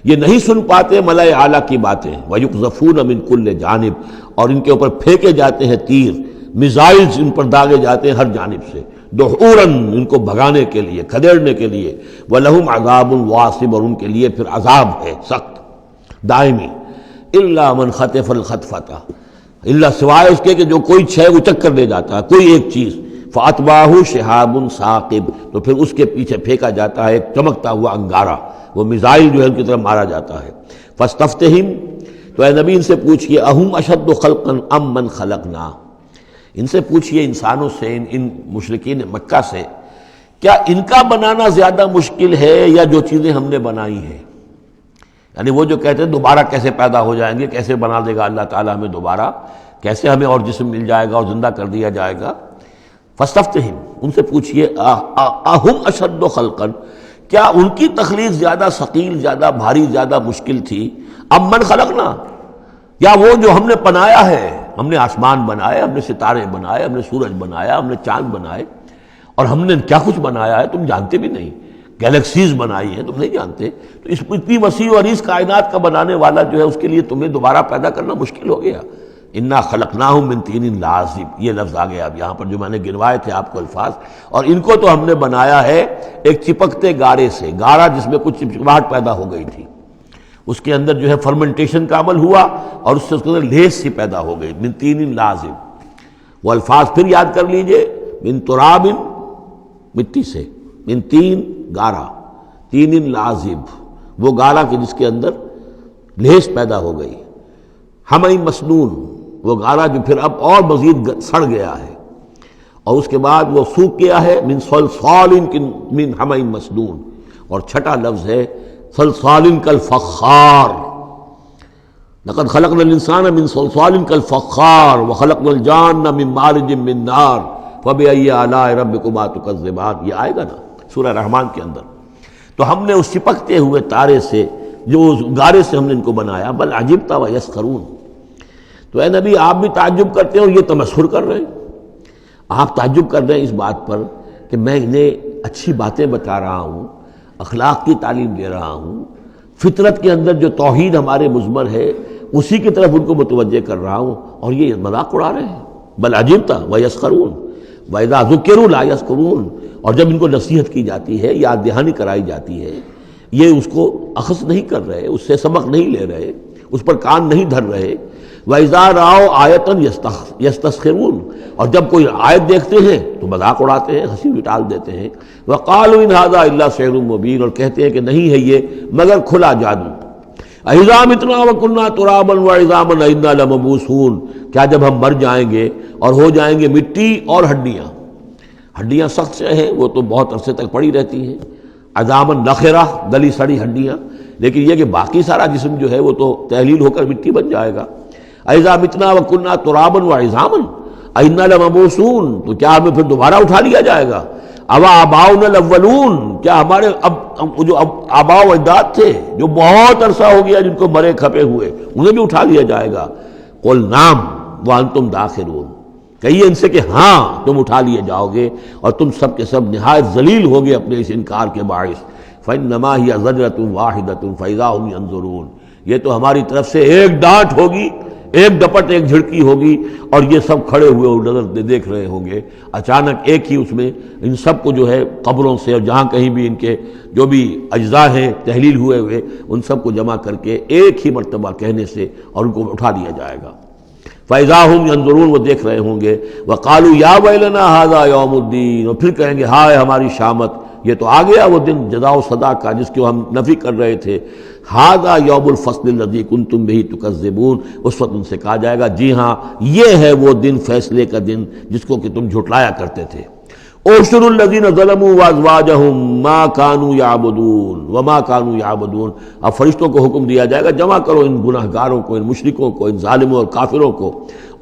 یہ نہیں سن پاتے ملأ اعلیٰ کی باتیں۔ وَيُقْذَفُونَ مِن كُلِّ جانب، اور ان کے اوپر پھینکے جاتے ہیں تیر، میزائلز ان پر داغے جاتے ہیں ہر جانب سے، دحوراً ان کو بھگانے کے لیے، کھدیڑنے کے لیے۔ وَلَهُمْ عَذَابٌ وَاصِبٌ، اور ان کے لیے پھر عذاب ہے سخت دائمی۔ إِلَّا مَنْ خَطَفَ الْخَطْفَةَ، اللہ سوائے اس کے کہ جو کوئی شے اچک کر لے جاتا ہے، کوئی ایک چیز، فَأَتْبَعَهُ شِهَابٌ ثَاقِبٌ، تو پھر اس کے پیچھے پھینکا جاتا ہے ایک چمکتا ہوا انگارہ، وہ میزائل جو ہے ان کی طرف مارا جاتا ہے۔ فَاسْتَفْتِهِمْ، تو اے نبی ان سے پوچھئے، أَهُمْ أَشَدُّ خَلْقًا أَمْ مَنْ خَلَقْنَا، ان سے پوچھئے انسانوں سے، ان مشرکین مکہ سے، کیا ان کا بنانا زیادہ مشکل ہے یا جو چیزیں ہم نے بنائی ہیں؟ یعنی وہ جو کہتے ہیں دوبارہ کیسے پیدا ہو جائیں گے، کیسے بنا دے گا اللہ تعالیٰ ہمیں دوبارہ، کیسے ہمیں اور جسم مل جائے گا اور زندہ کر دیا جائے گا۔ فاستفتہم، ان سے پوچھئے، اہم اشد خلقا، کیا ان کی تخلیق زیادہ ثقیل، زیادہ بھاری، زیادہ مشکل تھی، ام من خلقنا، یا وہ جو ہم نے بنایا ہے، ہم نے آسمان بنائے، ہم نے ستارے بنائے، ہم نے سورج بنایا، ہم نے چاند بنائے، اور ہم نے کیا کچھ بنایا ہے تم جانتے بھی نہیں، گیلیکسیز بنائی ہیں تم نہیں جانتے، تو اس اتنی وسیع اور اس کائنات کا بنانے والا جو ہے اس کے لیے تمہیں دوبارہ پیدا کرنا مشکل ہو گیا۔ انا خلقناہم من طین لازب، یہ لفظ آ گیا اب یہاں پر جو میں نے گنوائے تھے آپ کو الفاظ، اور ان کو تو ہم نے بنایا ہے ایک چپکتے گارے سے، گارا جس میں کچھ چپچپاہٹ پیدا ہو گئی تھی، اس کے اندر جو ہے فرمنٹیشن کا عمل ہوا اور اس سے اس کے اندر لیس سی پیدا ہو گئی، من طین لازب۔ وہ الفاظ پھر یاد کر لیجئے، من تراب، مٹی سے، من تین گارا، تین لازب، وہ گارا کہ جس کے اندر لیس پیدا ہو گئی، ہمئی مسنون، وہ گارا جو پھر اب اور مزید سڑ گیا ہے، اور اس کے بعد وہ سوکھ گیا ہے، من صلصال من ہمئی مسنون، اور چھٹا لفظ ہے صلصال کالفخار، لقد خلقنا الانسان من صلصال کالفخار وخلقنا الجان من مارج من نار فبأي آلاء ربكما تكذبان، یہ آئے گا نا سورہ رحمان کے اندر۔ تو ہم نے اس چپکتے ہوئے تارے سے، جو گارے سے ہم نے ان کو بنایا، بل عجبت ویسخرون، تو اے نبی آپ بھی تعجب کرتے ہیں اور یہ تمسخر کر رہے ہیں، آپ تعجب کر رہے ہیں اس بات پر کہ میں انہیں اچھی باتیں بتا رہا ہوں، اخلاق کی تعلیم دے رہا ہوں، فطرت کے اندر جو توحید ہمارے مضمر ہے اسی کی طرف ان کو متوجہ کر رہا ہوں، اور یہ مذاق اڑا رہے ہیں۔ بل عجبت ویسخرون وَإِذَا ذُكِّرُوا لَا يَذْكُرُونَ، اور جب ان کو نصیحت کی جاتی ہے، یاد دہانی کرائی جاتی ہے، یہ اس کو اخذ نہیں کر رہے، اس سے سبق نہیں لے رہے، اس پر کان نہیں دھر رہے۔ وَإِذَا رَأَوْا آیَةً يَسْتَسْخِرُونَ، اور جب کوئی آیت دیکھتے ہیں تو مذاق اڑاتے ہیں، ہنسی ٹال دیتے ہیں۔ وَقَالُوا إِنْ هَذَا إِلَّا سِحْرٌ مُبِينٌ، اور کہتے ہیں کہ نہیں ہے یہ مگر کھلا جادو۔ اَإِذَا مِتْنَا وَكُنَّا تُرَابًا وَعِظَامًا أَإِنَّا لَمَبْعُوثُونَ، کیا جب ہم مر جائیں گے اور ہو جائیں گے مٹی اور ہڈیاں، ہڈیاں سخت سے ہیں وہ تو بہت عرصے تک پڑی رہتی ہیں، عظامًا نخرہ، گلی سڑی ہڈیاں، لیکن یہ کہ باقی سارا جسم جو ہے وہ تو تحلیل ہو کر مٹی بن جائے گا۔ اَإِذَا مِتْنَا وَكُنَّا تُرَابًا وَعِظَامًا أَإِنَّا لَمَبْعُوثُونَ، تو کیا ہمیں پھر دوبارہ اٹھا لیا جائے گا؟ اَوَا آبَاؤُنَا الْأَوَّلُونَ، کیا ہمارے جو آباء و اجداد تھے جو بہت عرصہ ہو گیا جن کو مرے کھپے ہوئے، انہیں بھی اٹھا لیا جائے گا؟ قُلْ نَعَمْ وَأَنْتُمْ دَاخِرُونَ، کہیے ان سے کہ ہاں تم اٹھا لیے جاؤ گے، اور تم سب کے سب نہایت ذلیل ہوگے اپنے اس انکار کے باعث۔ فَإِنَّمَا هِيَ زَجْرَةٌ وَاحِدَةٌ فَإِذَا هُمْ يَنظُرُونَ، یہ تو ہماری طرف سے ایک ڈانٹ ہوگی، ایک ڈپٹ، ایک جھڑکی ہوگی، اور یہ سب کھڑے ہوئے نظر دیکھ رہے ہوں گے۔ اچانک ایک ہی اس میں ان سب کو جو ہے قبروں سے اور جہاں کہیں بھی ان کے جو بھی اجزاء ہیں تحلیل ہوئے ہوئے ان سب کو جمع کر کے ایک ہی مرتبہ کہنے سے اور ان کو اٹھا دیا جائے گا۔ فَإِذَا هُمْ يَنظُرُونَ، وہ دیکھ رہے ہوں گے۔ وَقَالُوا يَا وَيْلَنَا هَذَا يَوْمُ الدِّينِ، اور پھر کہیں گے ہائے ہماری شامت، یہ تو آ گیا وہ دن جزا و سزا کا جس کو ہم نفی کر رہے تھے۔ هَذَا يَوْمُ الْفَصْلِ الَّذِي كُنْتُمْ بِهِ تُكَذِّبُونَ، اس وقت ان سے کہا جائے گا جی ہاں یہ ہے وہ دن، فیصلے کا دن جس کو کہ تم جھٹلایا کرتے تھے۔ اُحْشُرُوا الَّذِينَ ظَلَمُوا وَأَزْوَاجَهُمْ مَا كَانُوا يَعْبُدُونَ وَمَا كَانُوا يَعْبُدُونَ، اب فرشتوں کو حکم دیا جائے گا جمع کرو ان گناہ گاروں کو، ان مشرکوں کو، ان ظالموں اور کافروں کو،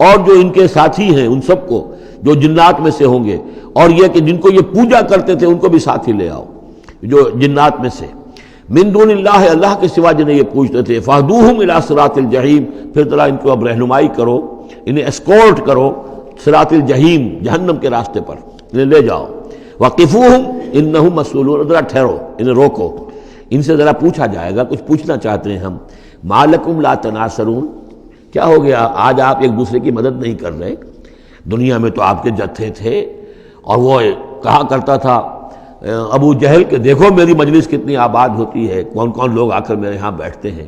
اور جو ان کے ساتھی ہیں ان سب کو جو جنات میں سے ہوں گے، اور یہ کہ جن کو یہ پوجا کرتے تھے ان کو بھی ساتھ ہی لے آؤ۔ جو جنات میں سے، من دون اللہ، اللہ کے سوا جنہیں یہ پوچھتے تھے، فاہدوہم الی صراط الجحیم، پھر ذرا ان کو اب رہنمائی کرو، انہیں اسکورٹ کرو صراط الجحیم، جہنم کے راستے پر انہیں لے جاؤ، وقفوہم انہم مسئولون، ذرا ٹھہرو، انہیں روکو، ان سے ذرا پوچھا جائے گا، کچھ پوچھنا چاہتے ہیں ہم، ما لکم لا تناصرون، کیا ہو گیا آج آپ ایک دوسرے کی مدد نہیں کر رہے؟ دنیا میں تو آپ کے جتھے تھے، اور وہ کہا کرتا تھا ابو جہل کہ دیکھو میری مجلس کتنی آباد ہوتی ہے، کون کون لوگ آ کر میرے ہاں بیٹھتے ہیں،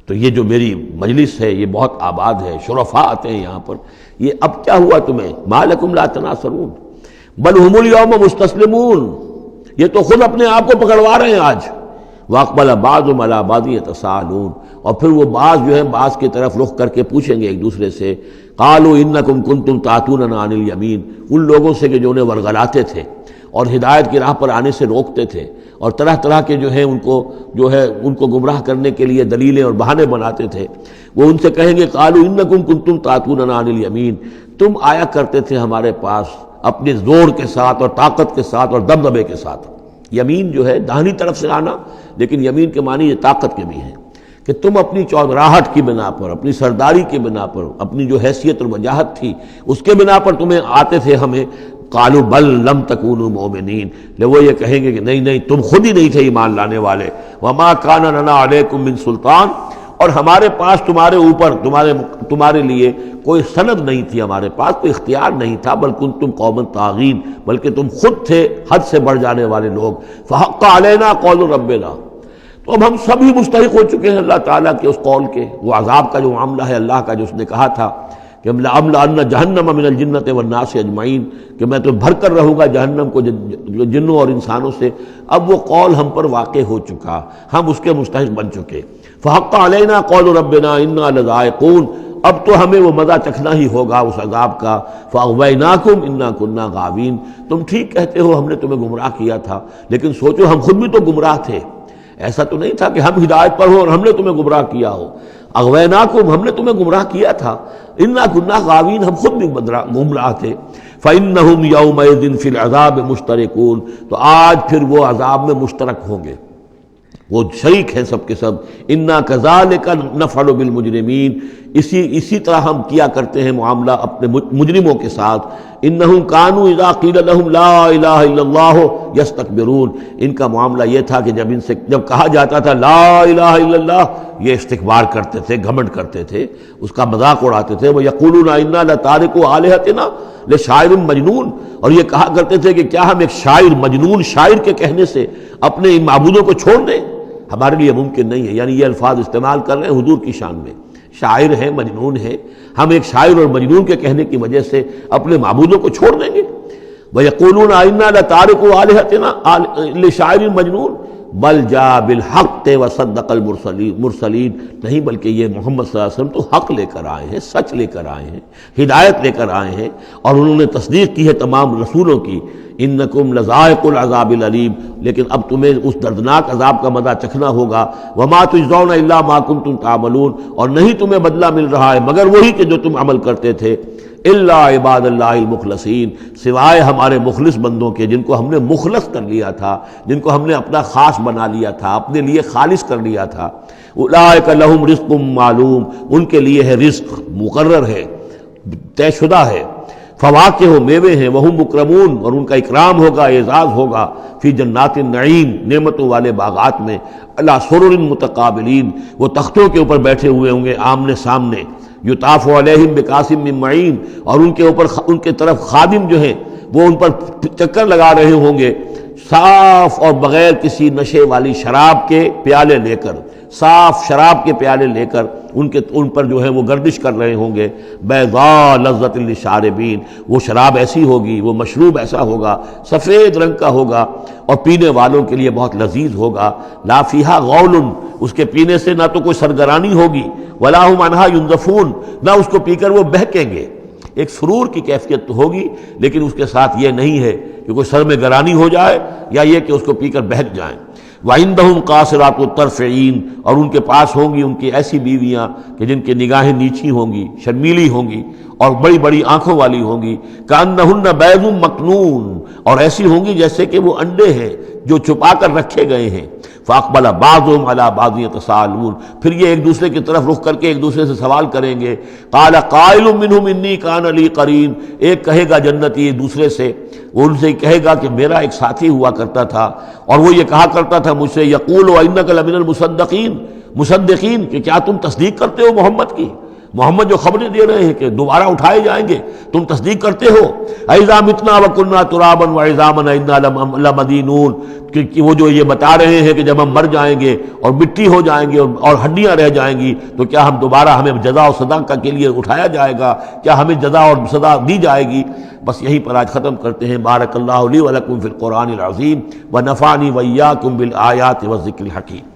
تو یہ جو میری مجلس ہے یہ بہت آباد ہے، شرفاء آتے ہیں یہاں پر، یہ اب کیا ہوا تمہیں؟ ما لکم لا تناصرون بل ہم الیوم مستسلمون، یہ تو خود اپنے آپ کو پکڑوا رہے ہیں آج، واقبل بعضهم علی بعض یتساءلون، اور پھر وہ بعض جو ہیں بعض کی طرف رخ کر کے پوچھیں گے ایک دوسرے سے، قالوا انکم کنتم تعتوننا عن الیمین، ان لوگوں سے کہ جو انہیں ورغلاتے تھے اور ہدایت کی راہ پر آنے سے روکتے تھے، اور طرح طرح کے جو ہیں ان کو گمراہ کرنے کے لیے دلیلیں اور بہانے بناتے تھے، وہ ان سے کہیں گے قالوا انکم کنتم تعتوننا عن الیمین، تم آیا کرتے تھے ہمارے پاس اپنے زور کے ساتھ اور طاقت کے ساتھ اور دبدبے کے ساتھ۔ یمین جو ہے داہنی طرف سے آنا، لیکن یمین کے معنی یہ طاقت کے بھی ہیں، کہ تم اپنی چودراہٹ کی بنا پر، اپنی سرداری کی بنا پر، اپنی جو حیثیت اور وجاہت تھی اس کے بنا پر تمہیں آتے تھے ہمیں، قالوا بل لم تکونوا مؤمنین، وہ یہ کہیں گے کہ نہیں تم خود ہی نہیں تھے ایمان لانے والے، وما کان لنا علیکم من سلطان، اور ہمارے پاس تمہارے اوپر تمہارے لیے کوئی سند نہیں تھی، ہمارے پاس کوئی اختیار نہیں تھا، بل کنتم قوما طاغین، بلکہ تم خود تھے حد سے بڑھ جانے والے لوگ، فحق علینا قول ربنا، تو اب ہم سب ہی مستحق ہو چکے ہیں اللہ تعالیٰ کے اس قول کے، وہ عذاب کا جو معاملہ ہے اللہ کا، جو اس نے کہا تھا کہ لأملأن جہنم من الجنۃ والناس اجمعین، کہ میں تو بھر کر رہوں گا جہنم کو جنوں اور انسانوں سے، اب وہ قول ہم پر واقع ہو چکا، ہم اس کے مستحق بن چکے، فحق علینا قول ربنا انا لذائقون، اب تو ہمیں وہ مزہ چکھنا ہی ہوگا اس عذاب کا، فاغویناکم انا کنا غاوین، تم ٹھیک کہتے ہو ہم نے تمہیں گمراہ کیا تھا، لیکن سوچو ہم خود بھی تو گمراہ تھے، ایسا تو نہیں تھا کہ ہم ہدایت پر ہوں اور ہم نے تمہیں گمراہ کیا ہو، اغویناکم، ہم نے تمہیں گمراہ کیا تھا، انا کنا غاوین، ہم خود بھی گمراہ تھے، فإنہم یومئذ فی العذاب مشترکون، تو آج پھر وہ عذاب میں مشترک ہوں گے، وہ شریک ہیں سب کے سب، انا کذالک نفعل بالمجرمین، اسی طرح ہم کیا کرتے ہیں معاملہ اپنے مجرموں کے ساتھ، انہم کانوا اذا قیل لهم لا الہ الا اللہ یستکبرون، ان کا معاملہ یہ تھا کہ جب کہا جاتا تھا لا الہ الا اللہ، یہ استکبار کرتے تھے، گھمنڈ کرتے تھے، اس کا مذاق اڑاتے تھے، وَيَقُولُونَ إِنَّا لَتَارِكُو آلِهَتِنَا لِشَاعِرٍ مجنون، اور یہ کہا کرتے تھے کہ کیا ہم ایک شاعر، مجنون شاعر کے کہنے سے اپنے ان معبودوں کو چھوڑ دیں؟ ہمارے لیے ممکن نہیں ہے، یعنی یہ الفاظ استعمال کر رہے ہیں حضور کی شان میں، شاعر ہے، مجنون ہے، ہم ایک شاعر اور مجنون کے کہنے کی وجہ سے اپنے معبودوں کو چھوڑ دیں گے؟ وَيَقُولُونَ إِنَّا لَتَارِكُو آلِهَتِنَا لِشَاعِرٍ مجنون بل جاء بالحق وصدق المرسلین، نہیں بلکہ یہ محمد صلی اللہ علیہ وسلم تو حق لے کر آئے ہیں، سچ لے کر آئے ہیں، ہدایت لے کر آئے ہیں، اور انہوں نے تصدیق کی ہے تمام رسولوں کی، انکم لذائق العذاب العلیم، لیکن اب تمہیں اس دردناک عذاب کا مزہ چکھنا ہوگا، وما تجزون الا ما کنتم تعملون، اور نہیں تمہیں بدلہ مل رہا ہے مگر وہی کہ جو تم عمل کرتے تھے، الا عباد اللہ المخلصین، سوائے ہمارے مخلص بندوں کے، جن کو ہم نے مخلص کر لیا تھا، جن کو ہم نے اپنا خاص بنا لیا تھا، اپنے لیے خالص کر لیا تھا، اولئک لہم رزق معلوم، ان کے لیے ہے رزق مقرر ہے، طے شدہ ہے، فواکہ ہو، میوے ہیں، وہم مکرمون، اور ان کا اکرام ہوگا، اعزاز ہوگا، فی جنات النعیم، نعمتوں والے باغات میں، علی سرر متقابلین، وہ تختوں کے اوپر بیٹھے ہوئے ہوں گے آمنے سامنے، یطاف علیہم بکاسم من معین، اور ان کے اوپر ان کے طرف خادم جو ہیں وہ ان پر چکر لگا رہے ہوں گے، صاف اور بغیر کسی نشے والی شراب کے پیالے لے کر، صاف شراب کے پیالے لے کر ان پر جو ہے وہ گردش کر رہے ہوں گے، بیضاء لذۃ للشاربین، وہ شراب ایسی ہوگی، وہ مشروب ایسا ہوگا، سفید رنگ کا ہوگا، اور پینے والوں کے لیے بہت لذیذ ہوگا، لا فیہا غول، اس کے پینے سے نہ تو کوئی سرگرانی ہوگی، ولا ہم عنہا ینزفون، نہ اس کو پی کر وہ بہکیں گے، ایک سرور کی کیفیت تو ہوگی، لیکن اس کے ساتھ یہ نہیں ہے کہ کوئی سر میں گرانی ہو جائے یا یہ کہ اس کو پی کر بہک جائیں، وَعِندَهُمْ قَاصِرَاتُ الطَّرْفِ عِین، اور ان کے پاس ہوں گی ان کی ایسی بیویاں کہ جن کی نگاہیں نیچی ہوں گی، شرمیلی ہوں گی، اور بڑی بڑی آنکھوں والی ہوں گی، کأنہن بیض مکنون، اور ایسی ہوں گی جیسے کہ وہ انڈے ہیں جو چھپا کر رکھے گئے ہیں۔ فاقبل بعضهم على بعض يتساءلون، پھر یہ ایک دوسرے کی طرف رخ کر کے ایک دوسرے سے سوال کریں گے۔ قال قائل منهم انی کان لی قرین، ایک کہے گا جنتی دوسرے سے، وہ ان سے کہے گا کہ میرا ایک ساتھی ہوا کرتا تھا اور وہ یہ کہا کرتا تھا مجھ سے، یقول وانک لمن المصدقین، کہ کیا تم تصدیق کرتے ہو محمد کی؟ محمد جو خبریں دے رہے ہیں کہ دوبارہ اٹھائے جائیں گے، تم تصدیق کرتے ہو؟ اذا متنا وکنا ترابا وعظاما انا لمدینون، کہ وہ جو یہ بتا رہے ہیں کہ جب ہم مر جائیں گے اور مٹی ہو جائیں گے اور ہڈیاں رہ جائیں گی تو کیا ہم دوبارہ ہمیں جزا و سزا کے لیے اٹھایا جائے گا؟ کیا ہمیں جزا اور سزا دی جائے گی؟ بس یہیں پر آج ختم کرتے ہیں۔ بارک اللہ لی ولکم فی القرآن العظیم ونفعنی وإیاکم بالآیات والذکر الحکیم۔